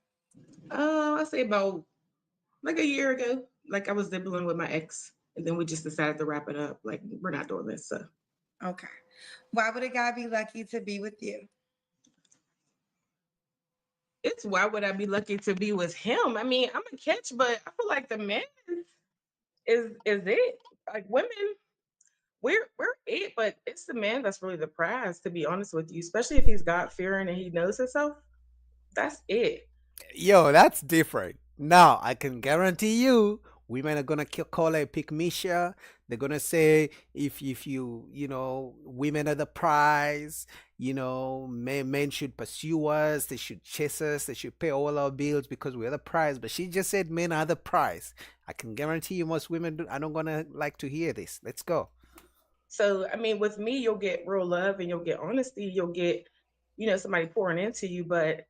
I say about like a year ago. Like I was dibbling with my ex, and then we just decided to wrap it up. Like we're not doing this. So Okay. Why would a guy be lucky to be with you? it's why would I be lucky to be with him? I mean, I'm a catch, but I feel like the man is it. Like women, we're it, but it's the man that's really the prize, to be honest with you, especially if he's God fearing and he knows himself. That's it. Yo, that's different. Now, I can guarantee you, women are gonna call her pick Misha. They're gonna say if women are the prize. Men should pursue us. They should chase us. They should pay all our bills because we're the prize. But she just said men are the prize. I can guarantee you, most women are not gonna like to hear this. Let's go. So I mean, with me, you'll get real love and you'll get honesty. You'll get, somebody pouring into you, but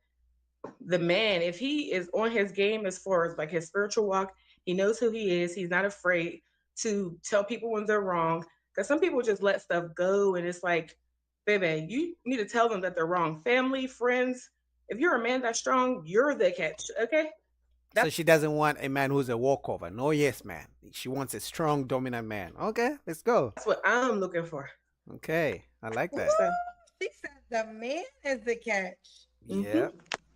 the man, if he is on his game as far as like his spiritual walk, he knows who he is. He's not afraid to tell people when they're wrong. Because some people just let stuff go, and it's like, baby, you need to tell them that they're wrong. Family, friends. If you're a man that's strong, you're the catch. Okay. So she doesn't want a man who's a walkover. No, yes, man. She wants a strong, dominant man. Okay, let's go. That's what I'm looking for. Okay, I like that. So, She said the man is the catch. Yeah, Mhm.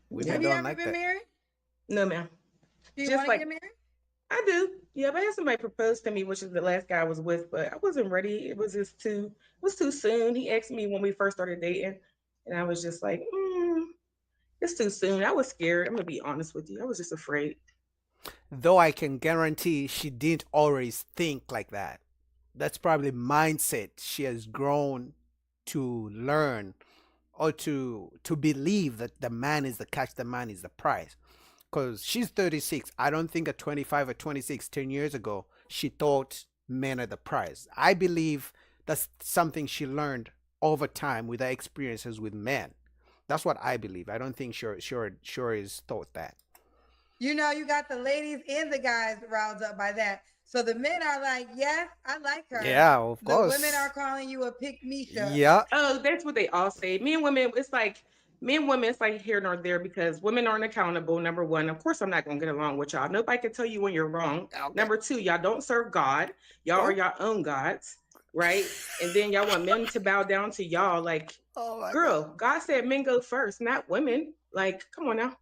women Have you don't ever like been that. married? no, ma'am. Do you Just want to like get married? I do. Yeah, but I had somebody propose to me, which is the last guy I was with, but I wasn't ready. It was too soon. He asked me when we first started dating, and I was just like, it's too soon. I was scared. I'm gonna be honest with you. I was just afraid. Though I can guarantee she didn't always think like that. That's probably mindset she has grown to learn or to believe that the man is the catch, the man is the prize. Because she's 36. I don't think at 25 or 26, 10 years ago, she thought men are the prize. I believe that's something she learned over time with her experiences with men. That's what I believe. I don't think sure is thought that. You got the ladies and the guys riled up by that. So the men are like, yes, I like her. Yeah, of The course. women are calling you a pick me show. Yeah. Oh, that's what they all say. Me and women, it's like me and women, it's like here nor there because women aren't accountable. Number one, of course, I'm not gonna get along with y'all. Nobody can tell you when you're wrong. Okay. Number two, y'all don't serve God. Y'all are your own gods, right? And then y'all want men to bow down to y'all. Like, Oh my girl, God said men go first, not women. Like, come on now.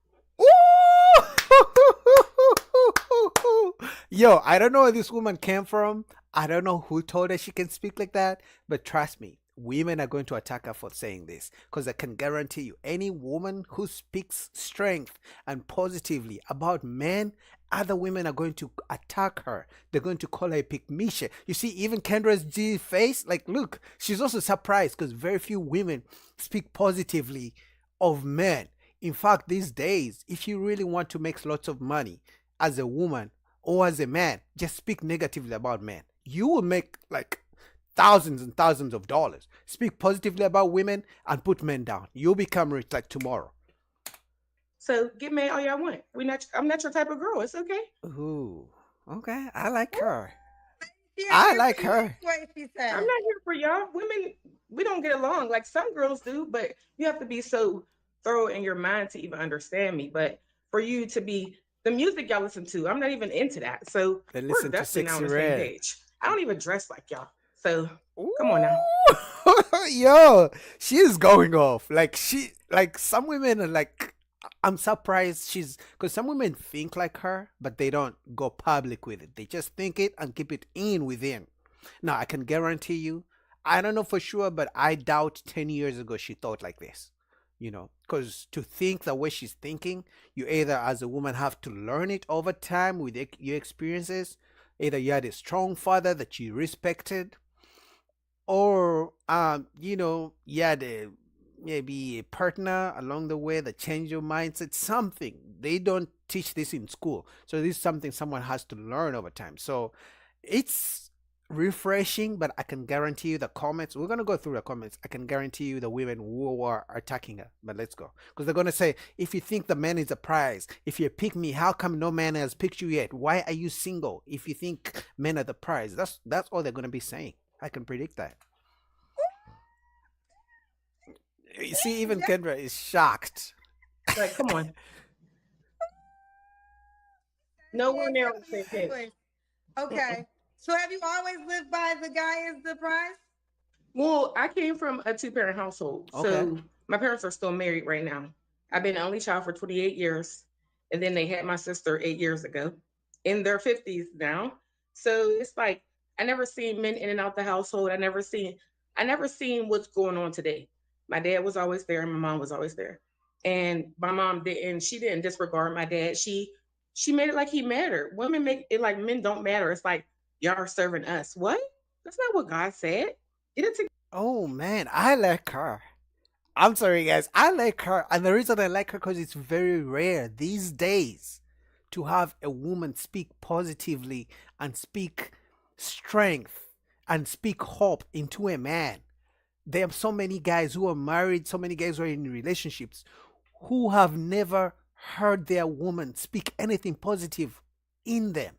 Yo, I don't know where this woman came from. I don't know who told her she can speak like that, but trust me, women are going to attack her for saying this because I can guarantee you, any woman who speaks strength and positively about men, other women are going to attack her. They're going to call her a pygmisha. You see, even Kendra's G face, like, look, she's also surprised because very few women speak positively of men. In fact, these days, if you really want to make lots of money as a woman or as a man, just speak negatively about men. You will make like thousands and thousands of dollars. Speak positively about women and put men down. You'll become rich like tomorrow. So get mad all y'all want. I'm not your type of girl. It's okay. Ooh, okay. I like her. Yeah, I like her. that's what she said. I'm not here for y'all. Women, we don't get along. Like some girls do, but you have to be so thorough in your mind to even understand me. But for you to be the music y'all listen to, I'm not even into that. So They we're listen to definitely not on Sexy the same Red. page. I don't even dress like y'all. So come on now. Yo, she is going off. Like some women are like, I'm surprised because some women think like her, but they don't go public with it. They just think it and keep it in within. Now, I can guarantee you, I don't know for sure, but I doubt 10 years ago she thought like this. Because to think the way she's thinking, you either as a woman have to learn it over time with your experiences. Either you had a strong father that you respected, or you had maybe a partner along the way that changed your mindset. Something they don't teach this in school, so this is something someone has to learn over time. So it's refreshing, but I can guarantee you the comments, we're going to go through the comments. I can guarantee you the women who are attacking her, but let's go, because they're going to say, if you think the man is a prize, if you pick me, how come no man has picked you yet? Why are you single if you think men are the prize? That's all they're going to be saying. I can predict that. You see, even Kendra is shocked. Like, come on. Nowhere near on the same page. Okay. So have you always lived by the guy is the prize? Well, I came from a two-parent household. Okay. So my parents are still married right now. I've been the only child for 28 years. And then they had my sister 8 years ago in their 50s now. So it's like I never seen men in and out the household. I never seen what's going on today. My dad was always there and my mom was always there. And my mom she didn't disregard my dad. She made it like he mattered. Women make it like men don't matter. It's like y'all are serving us. What? That's not what God said. Get it together. Oh man, I like her. I'm sorry guys, I like her, and the reason I like her because it's very rare these days to have a woman speak positively and speak strength and speak hope into a man. There are so many guys who are married, so many guys who are in relationships who have never heard their woman speak anything positive in them,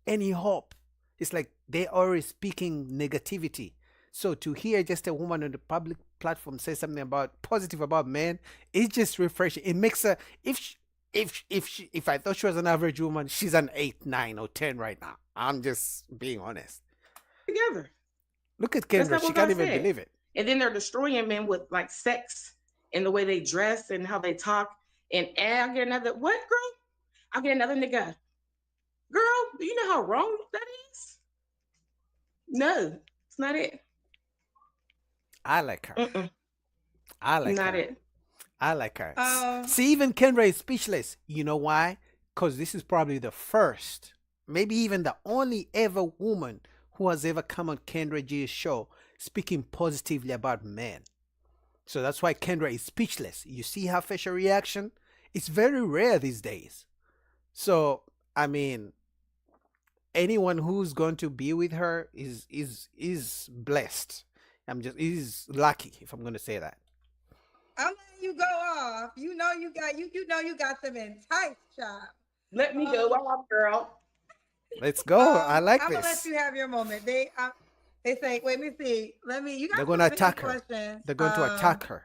any hope. It's like they always speaking negativity. So to hear just a woman on the public platform say something about positive about men, it's just refreshing. It makes her, if I thought she was an average woman, she's an 8, 9, or 10 right now. I'm just being honest. Together. Look at That's Kendra. not She what can't God even said. believe it. And then they're destroying men with like sex and the way they dress and how they talk. And I'll get another, what, girl? I'll get another nigga. Girl, do you know how wrong that is? No, it's not it. I like her. I like not her. it. I like her. See, even Kendra is speechless. You know why? Because this is probably the first, maybe even the only ever woman who has ever come on Kendra G's show speaking positively about men. So that's why Kendra is speechless. You see her facial reaction? It's very rare these days. So, I mean, anyone who's going to be with her is blessed. Is lucky, if I'm going to say that. I'm letting you go off. You know you got some entice, child. Let me go off, girl. Let's go. I like I'm gonna let this. you have your moment. They say, wait, let me see. You They're got going some to big attack her. questions. They're going to attack her.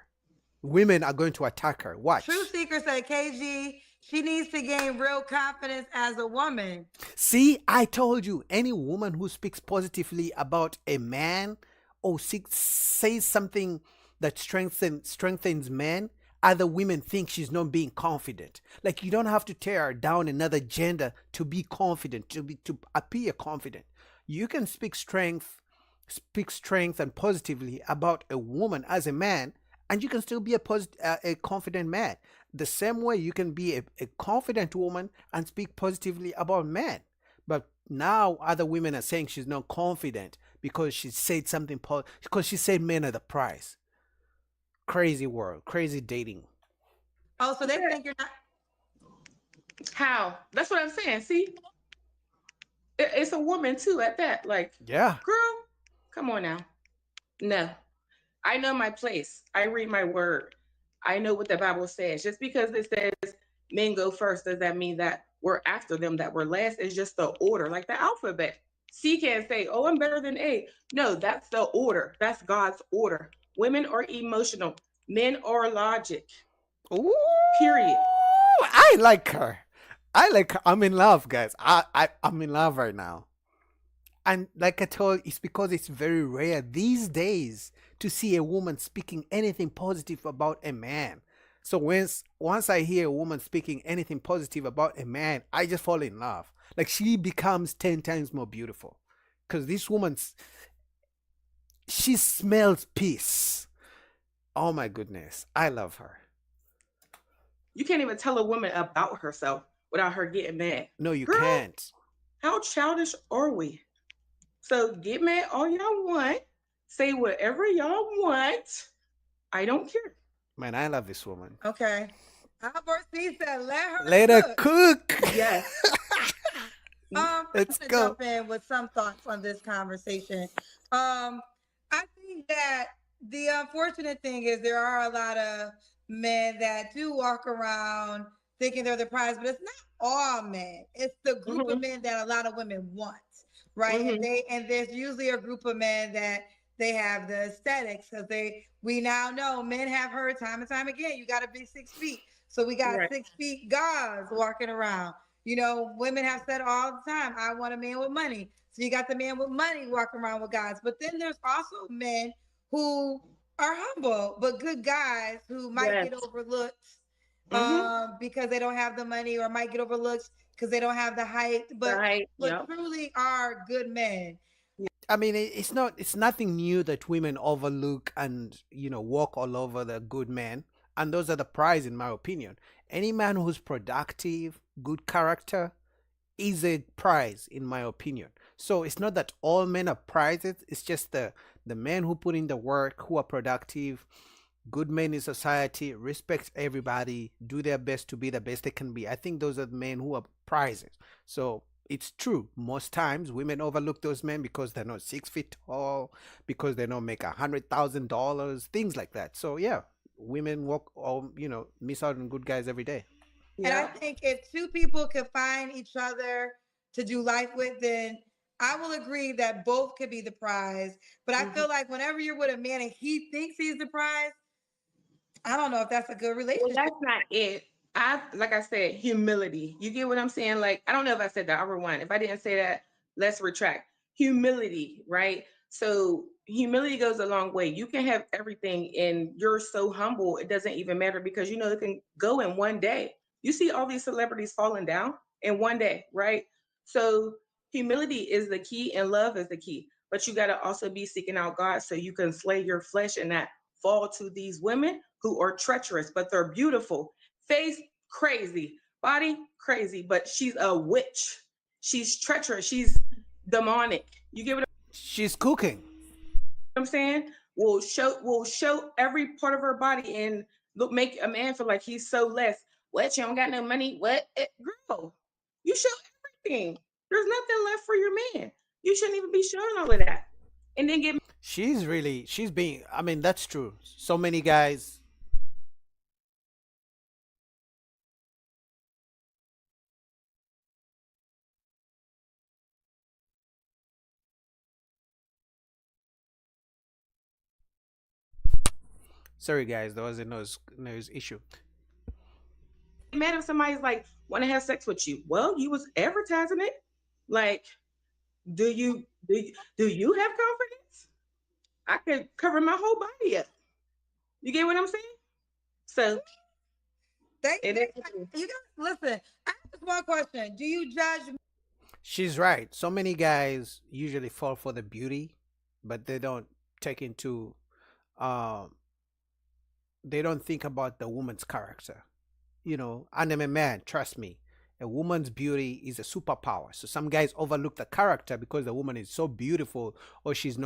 Women are going to attack her. True Watch. Seeker said, KG, she needs to gain real confidence as a woman. See, I told you, any woman who speaks positively about a man or says something that strengthens men, other women think she's not being confident. Like, you don't have to tear down another gender to be confident, to appear confident. You can speak strength and positively about a woman as a man, and you can still be a confident man. The same way you can be a confident woman and speak positively about men. But now other women are saying she's not confident because she said something because she said men are the prize. Crazy world, crazy dating. Oh, so they think you're not. How? That's what I'm saying. See, it's a woman too at that. Like, yeah, girl, come on now. No, I know my place. I read my word. I know what the Bible says. Just because it says men go first, does that mean that we're after them, that we're last? It's just the order, like the alphabet. C can't say, oh, I'm better than A. No, that's the order. That's God's order. Women are emotional. Men are logic. Ooh, period. I like her. I like her. I'm in love, guys. I'm in love right now. And like I told, it's because it's very rare these days to see a woman speaking anything positive about a man. So once I hear a woman speaking anything positive about a man, I just fall in love. Like, she becomes 10 times more beautiful. Because this woman's, she smells peace. Oh my goodness. I love her. You can't even tell a woman about herself without her getting mad. No, you Girl, can't. how childish are we? So get mad all y'all want. Say whatever y'all want. I don't care. Man, I love this woman. Okay. Albert C said, let her cook. Yes. Let's go. Jump in with some thoughts on this conversation. I think that the unfortunate thing is there are a lot of men that do walk around thinking they're the prize, but it's not all men. It's the group of men that a lot of women want, right? And there's usually a group of men that they have the aesthetics because we now know men have heard time and time again, you got to be 6 feet. So we got 6 feet gods walking around. You know, women have said all the time, I want a man with money. So you got the man with money walking around with guys. But then there's also men who are humble, but good guys who might get overlooked because they don't have the money, or might get overlooked because they don't have the height, but truly are good men. I mean, it's nothing new that women overlook and, walk all over the good men. And those are the prize, in my opinion. Any man who's productive, good character, is a prize, in my opinion. So it's not that all men are prizes. It's just the men who put in the work, who are productive, good men in society, respect everybody, do their best to be the best they can be. I think those are the men who are prizes. So it's true. Most times women overlook those men because they're not 6 feet tall, because they don't make $100,000, things like that. So yeah, women walk or miss out on good guys every day. And I think if two people could find each other to do life with, then I will agree that both could be the prize. But I feel like whenever you're with a man and he thinks he's the prize, I don't know if that's a good relationship. Well, that's not it. Like I said, humility. You get what I'm saying? Like, I don't know if I said that. I'll rewind. If I didn't say that, let's retract. Humility, right? So humility goes a long way. You can have everything and you're so humble, it doesn't even matter, because it can go in one day. You see all these celebrities falling down in one day, right? So humility is the key and love is the key. But you got to also be seeking out God so you can slay your flesh and not fall to these women who are treacherous, but they're beautiful. Face crazy, body crazy, but she's a witch. She's treacherous. She's demonic. You get what she's cooking. I'm saying? Will show every part of her body and make a man feel like he's so less. What? You don't got no money? What? Girl, you show everything. There's nothing left for your man. You shouldn't even be showing all of that. And then she's being, I mean, that's true. So many guys Sorry, guys, there was a noise issue. Mad if somebody's like want to have sex with you. Well, you was advertising it. Like, do you have confidence? I could cover my whole body up. You get what I'm saying? So it is. You guys listen. I have just one question. Do you judge? She's right. So many guys usually fall for the beauty, but they don't take into um they don't think about the woman's character. And I'm a man, trust me. A woman's beauty is a superpower. So some guys overlook the character because the woman is so beautiful, or she's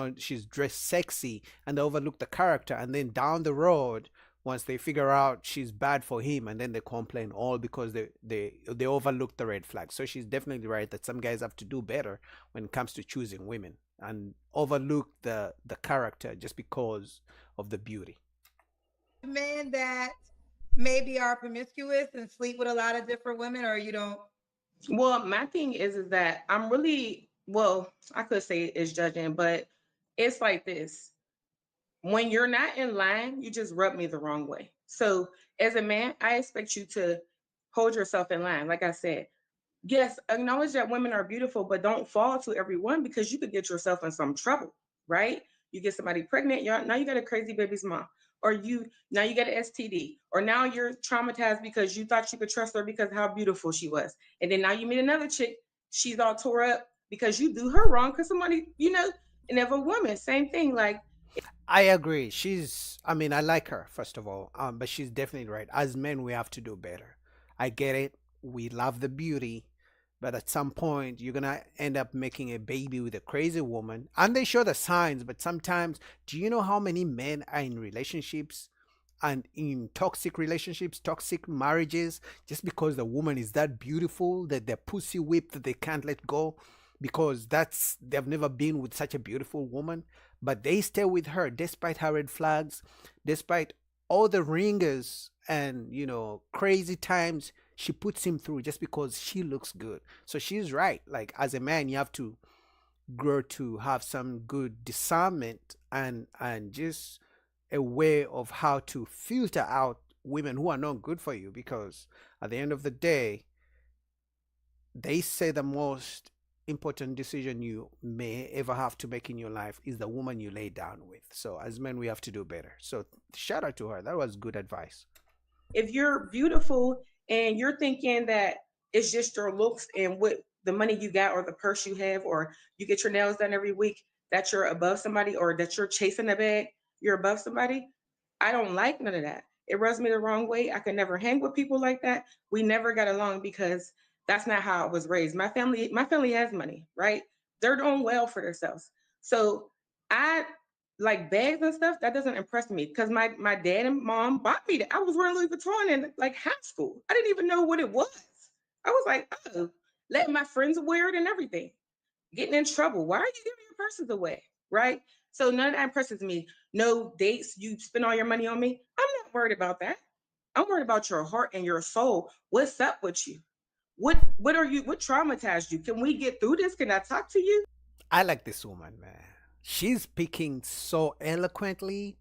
dressed sexy, and they overlook the character, and then down the road, once they figure out she's bad for him, and then they complain, all because they overlook the red flag. So she's definitely right that some guys have to do better when it comes to choosing women, and overlook the character just because of the beauty. Men that maybe are promiscuous and sleep with a lot of different women, or you don't? Well, my thing is that I'm really, well, I could say it's judging, but it's like this. When you're not in line, you just rub me the wrong way. So as a man, I expect you to hold yourself in line. Like I said, yes, acknowledge that women are beautiful, but don't fall to everyone because you could get yourself in some trouble, right? You get somebody pregnant, now you got a crazy baby's mom, or now you got an STD, or now you're traumatized because you thought you could trust her because of how beautiful she was, and then now you meet another chick, she's all tore up because you do her wrong because somebody, and if a woman, same thing, like. I agree. I mean, I like her, first of all, but she's definitely right. As men, we have to do better. I get it. We love the beauty, but at some point, you're going to end up making a baby with a crazy woman. And they show the signs, but sometimes, do you know how many men are in relationships and in toxic relationships, toxic marriages, just because the woman is that beautiful that they're pussy whipped that they can't let go because they've never been with such a beautiful woman, but they stay with her despite her red flags, despite all the ringers and crazy times she puts him through just because she looks good. So she's right. Like, as a man, you have to grow to have some good discernment and just a way of how to filter out women who are not good for you, because at the end of the day, they say the most important decision you may ever have to make in your life is the woman you lay down with. So as men, we have to do better. So shout out to her. That was good advice. If you're beautiful and you're thinking that it's just your looks and what the money you got or the purse you have, or you get your nails done every week, that you're above somebody, or that you're chasing a bag, you're above somebody, I don't like none of that. It rubs me the wrong way. I could never hang with people like that. We never got along because that's not how I was raised. My family has money, right? They're doing well for themselves. So I like bags and stuff, that doesn't impress me because my dad and mom bought me that. I was wearing Louis Vuitton in like high school. I didn't even know what it was. I was like, oh, letting my friends wear it and everything, getting in trouble. Why are you giving your purses away? Right? So none of that impresses me. No dates, you spend all your money on me. I'm not worried about that. I'm worried about your heart and your soul. What's up with you? What traumatized you? Can we get through this? Can I talk to you? I like this woman, man. She's speaking so eloquently,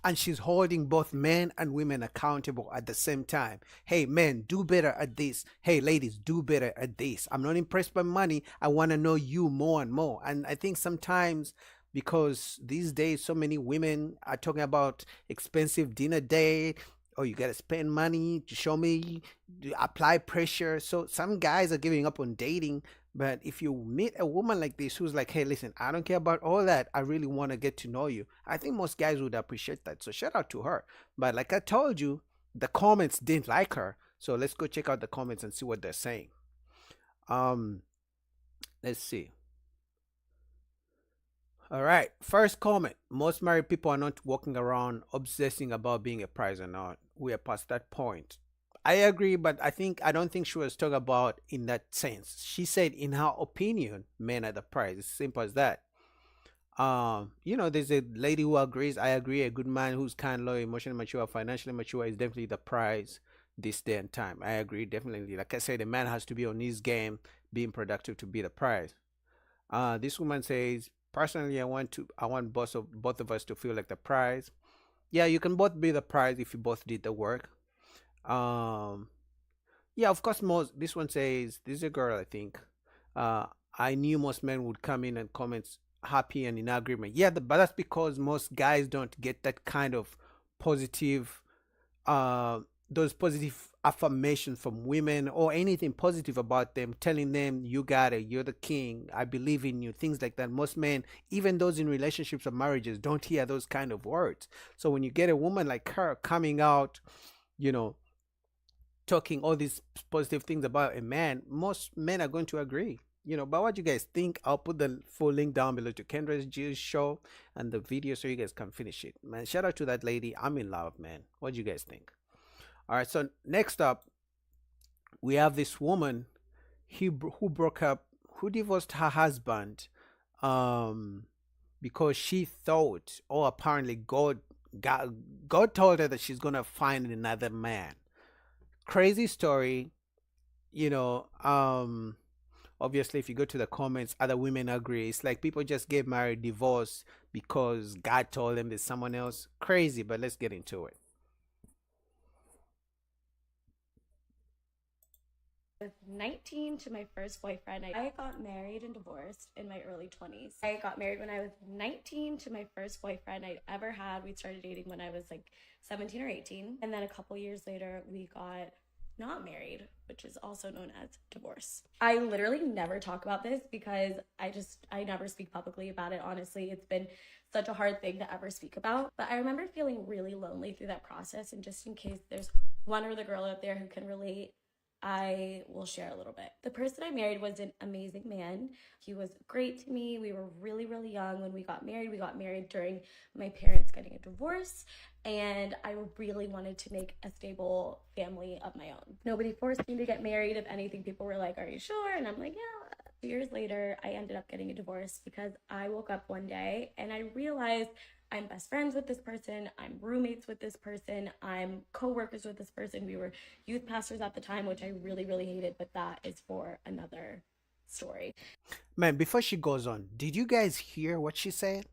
and she's holding both men and women accountable at the same time. Hey, men, do better at this. Hey, ladies, do better at this. I'm not impressed by money. I want to know you more and more. And I think sometimes, because these days so many women are talking about expensive dinner date, or you got to spend money to show me, apply pressure. So some guys are giving up on dating. But if you meet a woman like this who's like, hey, listen, I don't care about all that. I really want to get to know you. I think most guys would appreciate that. So shout out to her. But like I told you, the comments didn't like her. So let's go check out the comments and see what they're saying. Let's see. All right. First comment. Most married people are not walking around obsessing about being a prize or not. We are past that point. I agree, but I don't think she was talking about in that sense. She said, in her opinion, men are the prize. It's simple as that. There's a lady who agrees. I agree. A good man who's kind, loyal, emotionally mature, financially mature is definitely the prize this day and time. I agree, definitely. Like I said, a man has to be on his game, being productive to be the prize. This woman says, personally, I want both of us to feel like the prize. Yeah, you can both be the prize if you both did the work. Um, yeah, of course, most. This one says this is a girl, I think. Uh, I knew most men would come in and comment happy and in agreement. Yeah, but that's because most guys don't get that kind of positive uh, those positive affirmation from women or anything positive about them, telling them you got it, you're the king, I believe in you, things like that. Most men, even those in relationships or marriages, don't hear those kind of words. So when you get a woman like her coming out, you know, talking all these positive things about a man, most men are going to agree. But what you guys think, I'll put the full link down below to Kendra's G's show and the video so you guys can finish it. Man, shout out to that lady. I'm in love, man. What do you guys think? All right, so next up, we have this woman who broke up, who divorced her husband because she thought, or apparently God told her that she's going to find another man. Crazy story, you know. Obviously, if you go to the comments, other women agree. It's like people just get married, divorced because God told them there's someone else. Crazy, but let's get into it. I was 19 to my first boyfriend. I got married and divorced in my early 20s. I got married when I was 19 to my first boyfriend I'd ever had. We started dating when I was like 17 or 18. And then a couple years later, we got not married, which is also known as divorce. I literally never talk about this because I never speak publicly about it. Honestly, it's been such a hard thing to ever speak about. But I remember feeling really lonely through that process. And just in case there's one other girl out there who can relate, I will share a little bit. The person I married was an amazing man. He was great to me. We were really, really young when we got married. We got married during my parents getting a divorce, and I really wanted to make a stable family of my own. Nobody forced me to get married. If anything, people were like, "Are you sure?" And I'm like, "Yeah." 2 years later, I ended up getting a divorce because I woke up one day and I realized I'm best friends with this person, I'm roommates with this person, I'm co-workers with this person. We were youth pastors at the time, which I really, really hated, but that is for another story. Man, before she goes on, did you guys hear what she said?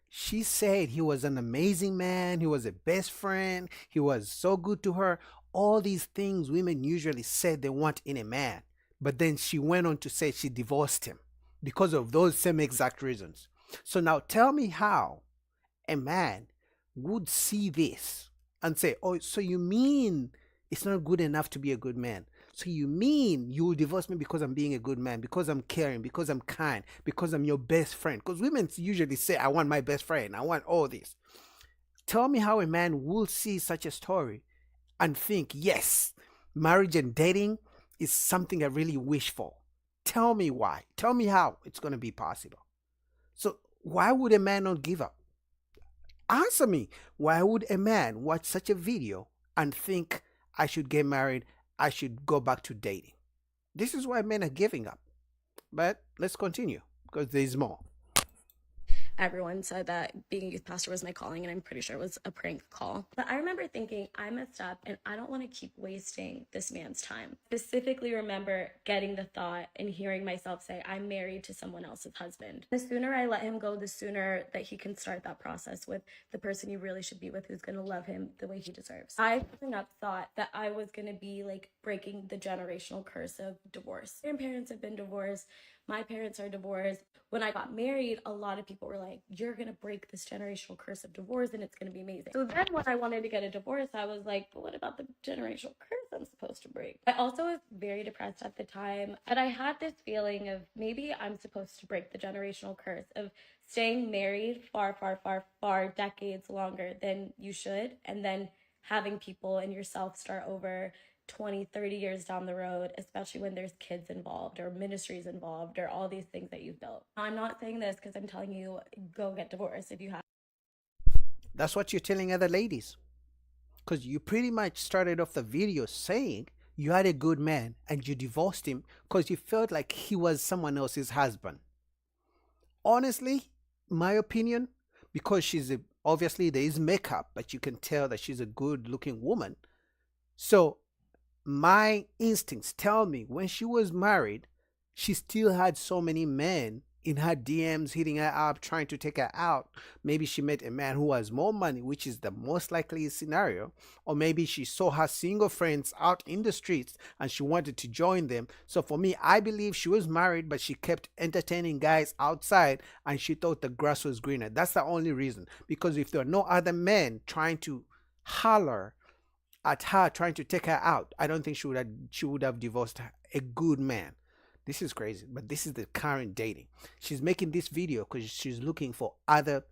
She said he was an amazing man, he was a best friend, he was so good to her. All these things women usually said they want in a man. But then she went on to say she divorced him because of those same exact reasons. So now tell me how a man would see this and say, "Oh, so you mean it's not good enough to be a good man? So you mean you will divorce me because I'm being a good man, because I'm caring, because I'm kind, because I'm your best friend?" Because women usually say, "I want my best friend, I want all this." Tell me how a man will see such a story and think, yes, marriage and dating is something I really wish for. Tell me why. Tell me how it's going to be possible. So why would a man not give up? Answer me. Why would a man watch such a video and think I should get married, I should go back to dating? This is why men are giving up. But let's continue because there's more. Everyone said that being a youth pastor was my calling, and I'm pretty sure it was a prank call. But I remember thinking, I messed up and I don't want to keep wasting this man's time. Specifically remember getting the thought and hearing myself say, I'm married to someone else's husband. The sooner I let him go, the sooner that he can start that process with the person he really should be with, who's going to love him the way he deserves. I growing up thought that I was going to be like breaking the generational curse of divorce. Grandparents have been divorced. My parents are divorced. When I got married, a lot of people were like, you're going to break this generational curse of divorce and it's going to be amazing. So then when I wanted to get a divorce, I was like, but what about the generational curse I'm supposed to break? I also was very depressed at the time, but I had this feeling of maybe I'm supposed to break the generational curse of staying married far decades longer than you should, and then having people and yourself start over 20, 30 years down the road, especially when there's kids involved or ministries involved or all these things that you've built. I'm not saying this because I'm telling you, go get divorced if you have. That's what you're telling other ladies. Because you pretty much started off the video saying you had a good man and you divorced him because you felt like he was someone else's husband. Honestly, my opinion, because obviously there is makeup, but you can tell that she's a good looking woman. So my instincts tell me when she was married, she still had so many men in her DMs, hitting her up, trying to take her out. Maybe she met a man who has more money, which is the most likely scenario. Or maybe she saw her single friends out in the streets and she wanted to join them. So for me, I believe she was married, but she kept entertaining guys outside and she thought the grass was greener. That's the only reason. Because if there are no other men trying to holler at her, trying to take her out, I don't think she would have divorced a good man. This is crazy, but this is the current dating. She's making this video because she's looking for other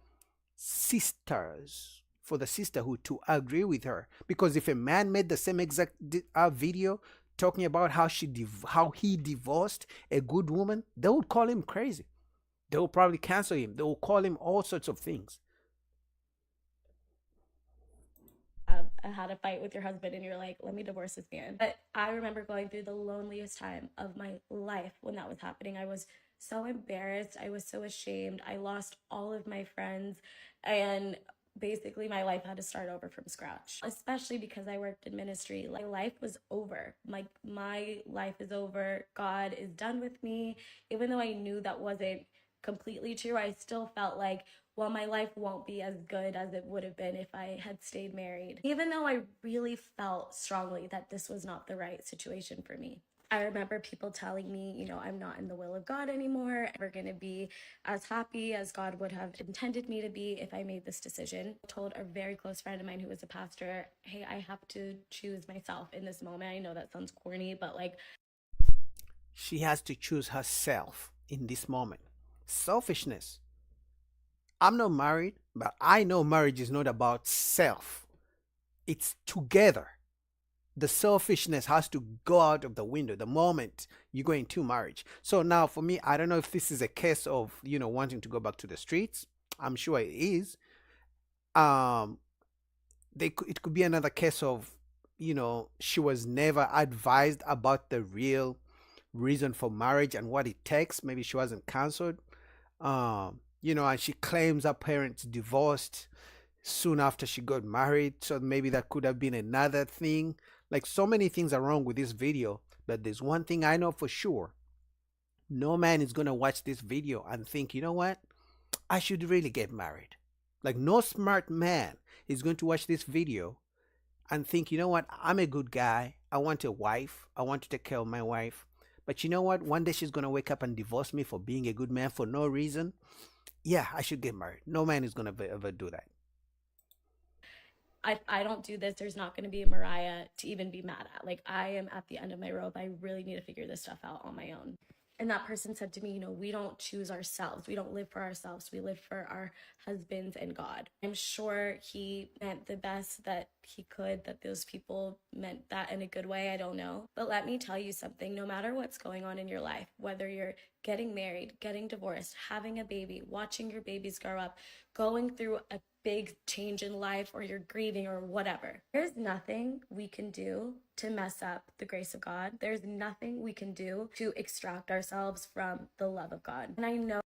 sisters, for the sisterhood to agree with her. Because if a man made the same exact video talking about how he divorced a good woman, they would call him crazy. They will probably cancel him. They will call him all sorts of things. Had a fight with your husband and you're like, let me divorce this man. But I remember going through the loneliest time of my life when that was happening. I was so embarrassed. I was so ashamed. I lost all of my friends and basically my life had to start over from scratch, especially because I worked in ministry. My life was over. My life is over. God is done with me. Even though I knew that wasn't completely true, I still felt like, well, my life won't be as good as it would have been if I had stayed married. Even though I really felt strongly that this was not the right situation for me. I remember people telling me, you know, I'm not in the will of God anymore. I'm never going to be as happy as God would have intended me to be if I made this decision. I told a very close friend of mine who was a pastor, hey, I have to choose myself in this moment. I know that sounds corny, but like, she has to choose herself in this moment. Selfishness. I'm not married, but I know marriage is not about self. It's together. The selfishness has to go out of the window the moment you go into marriage. So now for me, I don't know if this is a case of, wanting to go back to the streets. I'm sure it is. It could be another case of, she was never advised about the real reason for marriage and what it takes. Maybe she wasn't counseled. And she claims her parents divorced soon after she got married. So maybe that could have been another thing. Like, so many things are wrong with this video, but there's one thing I know for sure. No man is going to watch this video and think, you know what? I should really get married. Like, no smart man is going to watch this video and think, you know what? I'm a good guy. I want a wife. I want to take care of my wife. But you know what? One day she's going to wake up and divorce me for being a good man for no reason. Yeah, I should get married. No man is going to ever do that. I don't do this, there's not going to be a Mariah to even be mad at. Like, I am at the end of my rope. I really need to figure this stuff out on my own. And that person said to me, we don't choose ourselves. We don't live for ourselves. We live for our husbands and God. I'm sure he meant the best that he could, that those people meant that in a good way. I don't know. But let me tell you something. No matter what's going on in your life, whether you're getting married, getting divorced, having a baby, watching your babies grow up, going through a big change in life, or you're grieving or whatever, there's nothing we can do to mess up the grace of God. There's nothing we can do to extract ourselves from the love of God. And I know,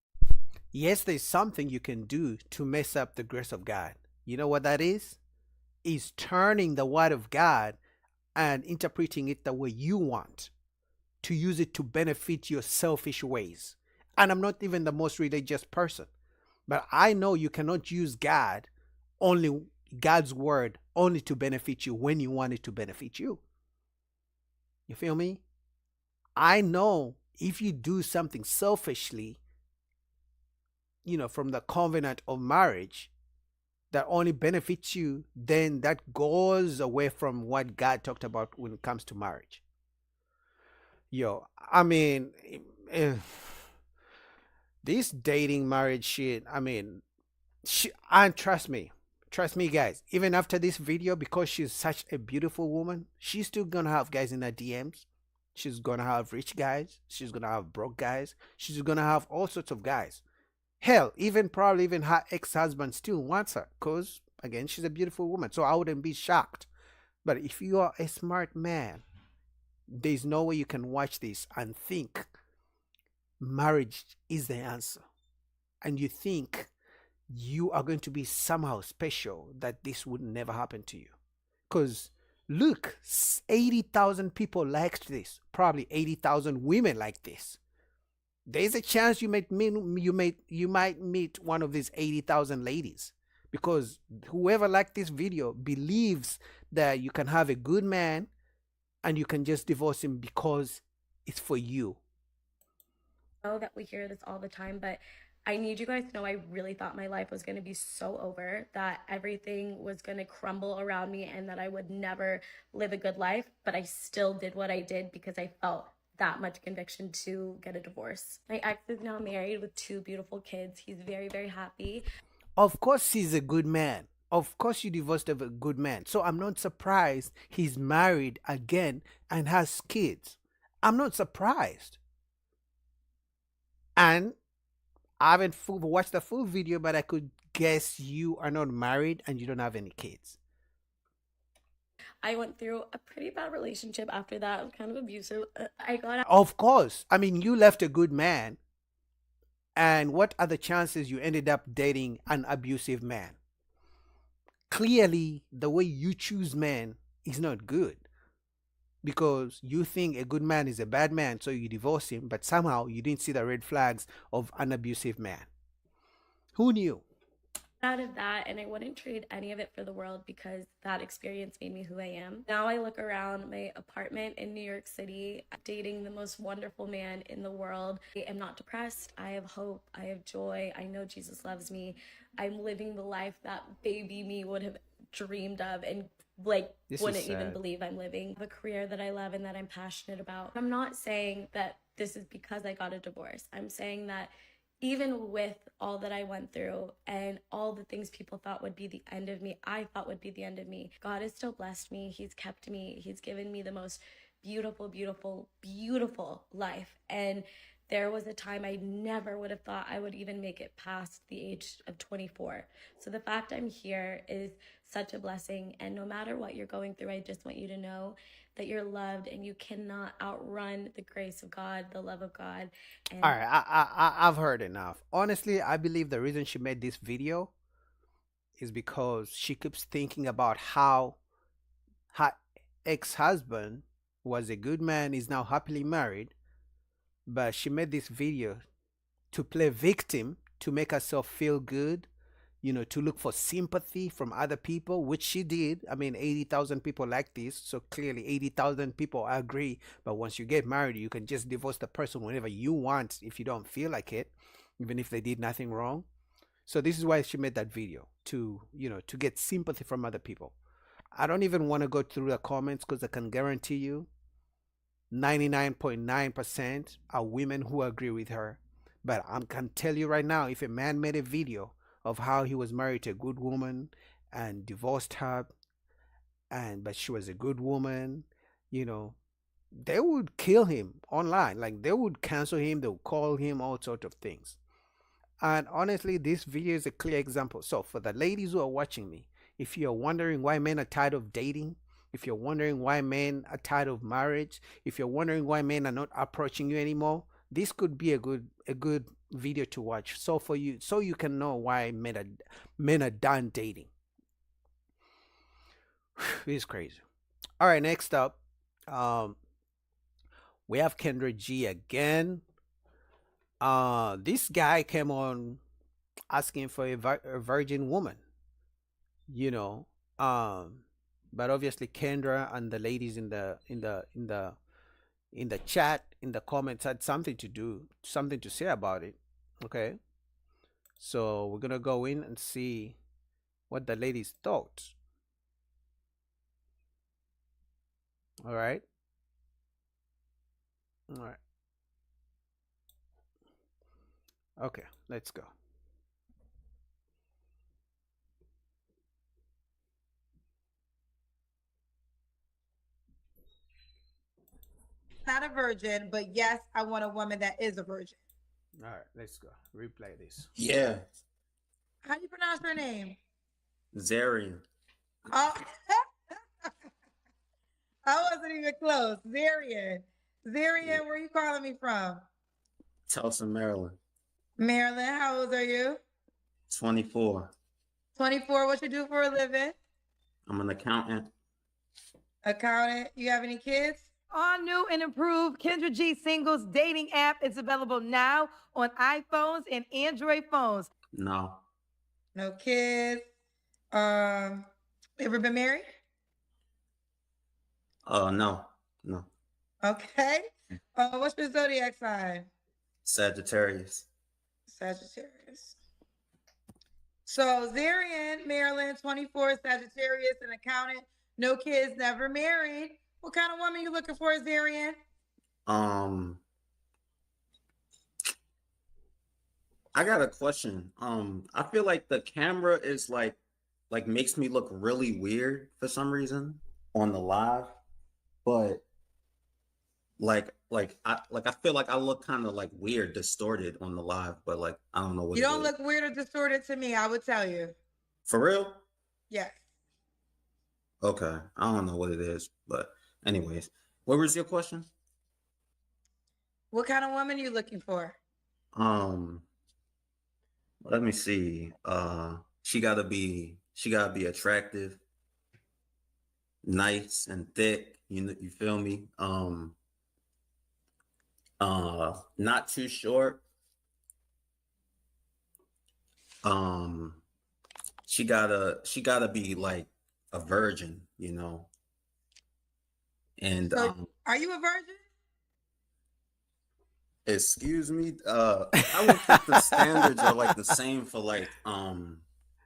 yes, there's something you can do to mess up the grace of God. You know what that is? Is turning the word of God and interpreting it the way you want, to use it to benefit your selfish ways. And I'm not even the most religious person, but I know you cannot use God's word only to benefit you when you want it to benefit you. You feel me? I know if you do something selfishly, from the covenant of marriage that only benefits you, then that goes away from what God talked about when it comes to marriage. I mean, this dating marriage shit, and trust me guys, even after this video, because she's such a beautiful woman, she's still gonna have guys in her DMs. She's gonna have rich guys, she's gonna have broke guys, she's gonna have all sorts of guys. Hell, probably even her ex-husband still wants her, because again, she's a beautiful woman. So I wouldn't be shocked. But if you are a smart man, there's no way you can watch this and think marriage is the answer, and you think you are going to be somehow special, that this would never happen to you. Because look, 80,000 people liked this. Probably 80,000 women like this. There's a chance you might meet one of these 80,000 ladies, because whoever liked this video believes that you can have a good man and you can just divorce him because it's for you. Know that we hear this all the time, but I need you guys to know I really thought my life was going to be so over, that everything was going to crumble around me and that I would never live a good life. But I still did what I did because I felt that much conviction to get a divorce. My ex is now married with 2 beautiful kids. He's very, very happy. Of course, he's a good man. Of course, you divorced a good man. So I'm not surprised he's married again and has kids. I'm not surprised. And I haven't watched the full video, but I could guess you are not married and you don't have any kids. I went through a pretty bad relationship after that. It was kind of abusive. I got out. Of course. I mean, you left a good man. And what are the chances you ended up dating an abusive man? Clearly, the way you choose men is not good, because you think a good man is a bad man, so you divorce him, but somehow you didn't see the red flags of an abusive man. Who knew? Out of that, and I wouldn't trade any of it for the world, because that experience made me who I am. Now I look around my apartment in New York City, dating the most wonderful man in the world. I am not depressed. I have hope. I have joy. I know Jesus loves me. I'm living the life that baby me would have dreamed of, and wouldn't even believe I'm living. The career that I love and that I'm passionate about. I'm not saying that this is because I got a divorce. I'm saying that even with all that I went through and all the things people thought would be the end of me, I thought would be the end of me, God has still blessed me. He's kept me. He's given me the most beautiful, beautiful, beautiful life. And there was a time I never would have thought I would even make it past the age of 24. So the fact I'm here is such a blessing. And no matter what you're going through, I just want you to know that you're loved, and you cannot outrun the grace of God, the love of God. And All right, I've heard enough. Honestly, I believe the reason she made this video is because she keeps thinking about how her ex-husband was a good man, is now happily married, but she made this video to play victim, to make herself feel good, to look for sympathy from other people, which she did. I mean, 80,000 people like this, so clearly 80,000 people agree. But once you get married, you can just divorce the person whenever you want if you don't feel like it, even if they did nothing wrong. So this is why she made that video, to get sympathy from other people. I don't even want to go through the comments, because I can guarantee you 99.9% are women who agree with her. But I can tell you right now, if a man made a video of how he was married to a good woman and divorced her, but she was a good woman, they would kill him online. Like, they would cancel him, they would call him, all sorts of things. And honestly, this video is a clear example. So for the ladies who are watching me, if you're wondering why men are tired of dating, if you're wondering why men are tired of marriage, if you're wondering why men are not approaching you anymore, this could be a good video to watch, so you can know why men are done dating. It's crazy. All right, next up, we have Kendra G again. This guy came on asking for a virgin woman, but obviously Kendra and the ladies in the chat, in the comments, had something to say about it. Okay, so we're gonna go in and see what the ladies thought. All right. Okay, let's go. Not a virgin, but yes, I want a woman that is a virgin. All right, let's go. Replay this. Yeah, How do you pronounce her name? Zarian. Oh, I wasn't even close. Zarian. Zarian, where are you calling me from? Tulsa, Maryland. Maryland. How old are you? 24. 24. What you do for a living? I'm an accountant. Accountant. You have any kids? All new and improved Kendra G Singles dating app is available now on iPhones and Android phones. No. No kids. Ever been married? No. No. Okay. What's your zodiac sign? Sagittarius. Sagittarius. So Zarian, Maryland, 24, Sagittarius, an accountant, no kids, never married. What kind of woman you looking for, Zarian? I got a question. I feel like the camera is like makes me look really weird for some reason on the live, but I feel like I look kind of like weird, distorted on the live, but like I don't know what You it don't is. look weird or distorted to me, I would tell you. For real? Yes. Okay. I don't know what it is, but anyways, what was your question? What kind of woman you looking for? Let me see. She gotta be attractive, nice and thick. You feel me? Not too short. She gotta be like a virgin, you know. And So, are you a virgin? excuse me, I would think the standards are like the same for like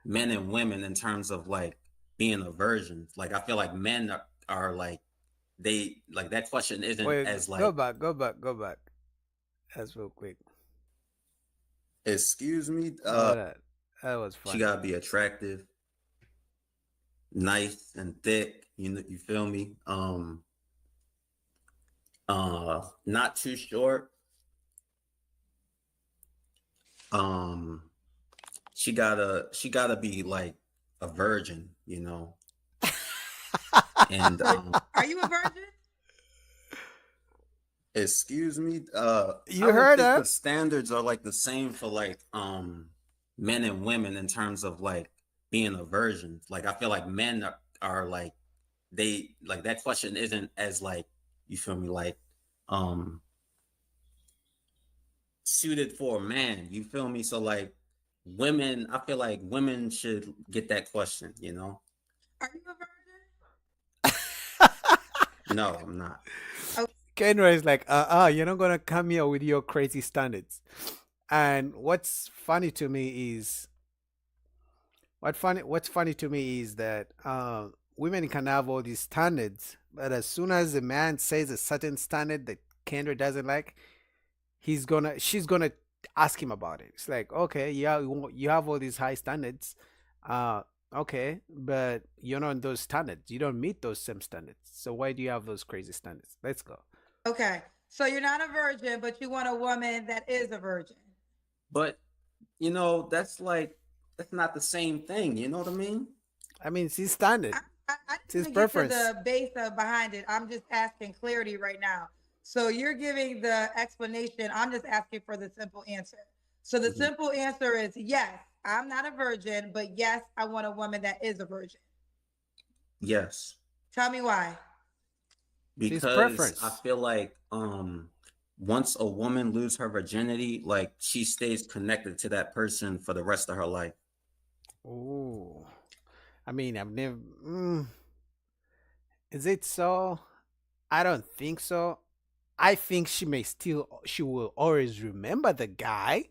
men and women in terms of like being a virgin. Like I feel like men are like they like that question isn't Wait, as go like back. That's real quick. excuse me, That was she fun. gotta be attractive, nice and thick, you feel me? Not too short. She gotta be like a virgin, you know. And Are you a virgin? excuse me, You I would heard think her? the standards are like the same for like men and women in terms of like being a virgin. Like I feel like men are like they like that question isn't as like you feel me like suited for a man. You feel me? So like women, I feel like women should get that question, you know? Are you a virgin? No, I'm not. Kendra is like, you're not gonna come here with your crazy standards. And what's funny to me is what's funny to me is that women can have all these standards, but as soon as a man says a certain standard that Kendra doesn't like, she's gonna ask him about it. It's like, okay, yeah, you have all these high standards, uh, okay, but you're not on those standards. You don't meet those same standards. So why do you have those crazy standards? Let's go. Okay. So you're not a virgin, but you want a woman that is a virgin. But you know, that's not the same thing, you know what I mean? I mean, it's his standard. I It's his didn't get to preference. the base behind it. I'm just asking clarity right now. So you're giving the explanation. I'm just asking for the simple answer. So the simple answer is yes, I'm not a virgin, but yes, I want a woman that is a virgin. Yes. Tell me why. Because I feel like once a woman lose her virginity, like she stays connected to that person for the rest of her life. Oh, I mean, I've never. Is it so? I don't think so. I think she will always remember the guy,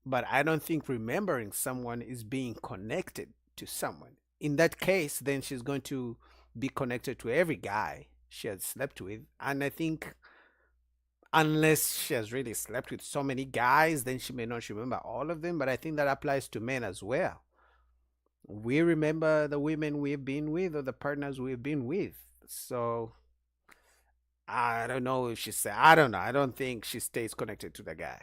but I don't think remembering someone is being connected to someone. In that case, then she's going to be connected to every guy she has slept with. And I think unless she has really slept with so many guys, then she may not remember all of them. But I think that applies to men as well. We remember the women we've been with or the partners we've been with. So I don't know if she said, I don't know. I don't think she stays connected to the guy.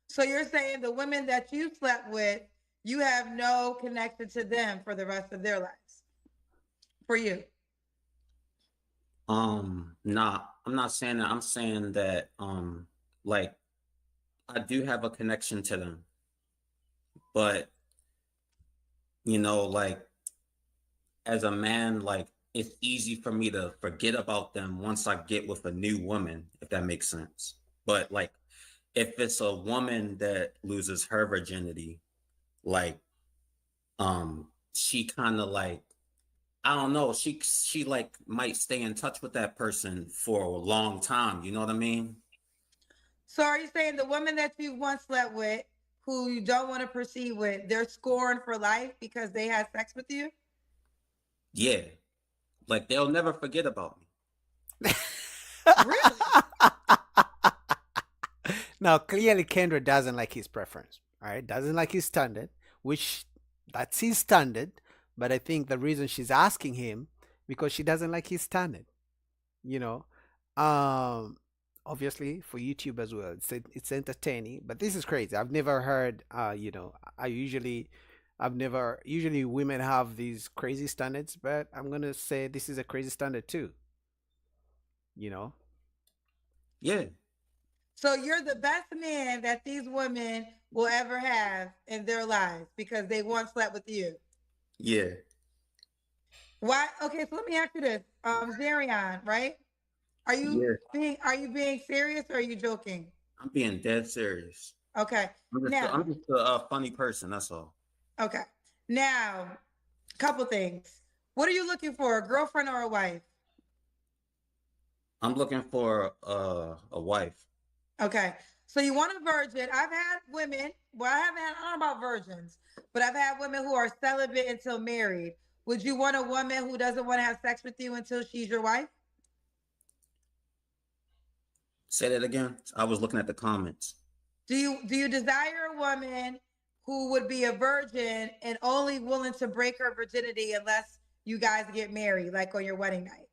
So you're saying the women that you slept with, you have no connection to them for the rest of their lives. For you. Nah, I'm not saying that. I'm saying that like I do have a connection to them. But you know, like as a man, like it's easy for me to forget about them once I get with a new woman, if that makes sense. But like if it's a woman that loses her virginity, like she kind of like, I don't know, she like might stay in touch with that person for a long time, you know what I mean? So are you saying the woman that you once slept with, who you don't want to proceed with, they're scorned for life because they had sex with you? Yeah. Like they'll never forget about me. Really? Now, clearly, Kendra doesn't like his preference, right? Doesn't like his standard, which that's his standard. But I think the reason she's asking him because she doesn't like his standard, you know. Um, Obviously for YouTube as well, it's entertaining. But this is crazy. I've never heard. I've never. Usually, women have these crazy standards, but I'm gonna say this is a crazy standard too. You know. Yeah. So you're the best man that these women will ever have in their lives because they once slept with you. Yeah. Why? Okay, so let me ask you this, Zarion, right? Are you being serious or are you joking? I'm being dead serious. Okay. I'm just a funny person. That's all. Okay. Now, couple things. What are you looking for, a girlfriend or a wife? I'm looking for a wife. Okay. So you want a virgin. I've had women, well, I don't know about virgins, but I've had women who are celibate until married. Would you want a woman who doesn't want to have sex with you until she's your wife? Say that again. I was looking at the comments. Do you desire a woman who would be a virgin and only willing to break her virginity unless you guys get married, like on your wedding night?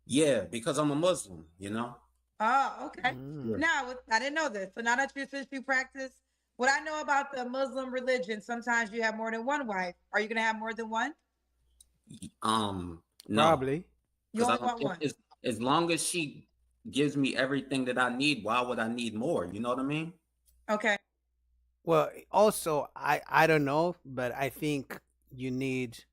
Yeah, because I'm a Muslim, you know? Oh, okay. Now, I didn't know this. So now that since you practice, what I know about the Muslim religion, sometimes you have more than one wife. Are you going to have more than one? No. Probably. You only want one. As long as she gives me everything that I need, why would I need more? You know what I mean? Okay. Well, also I don't know, but I think you need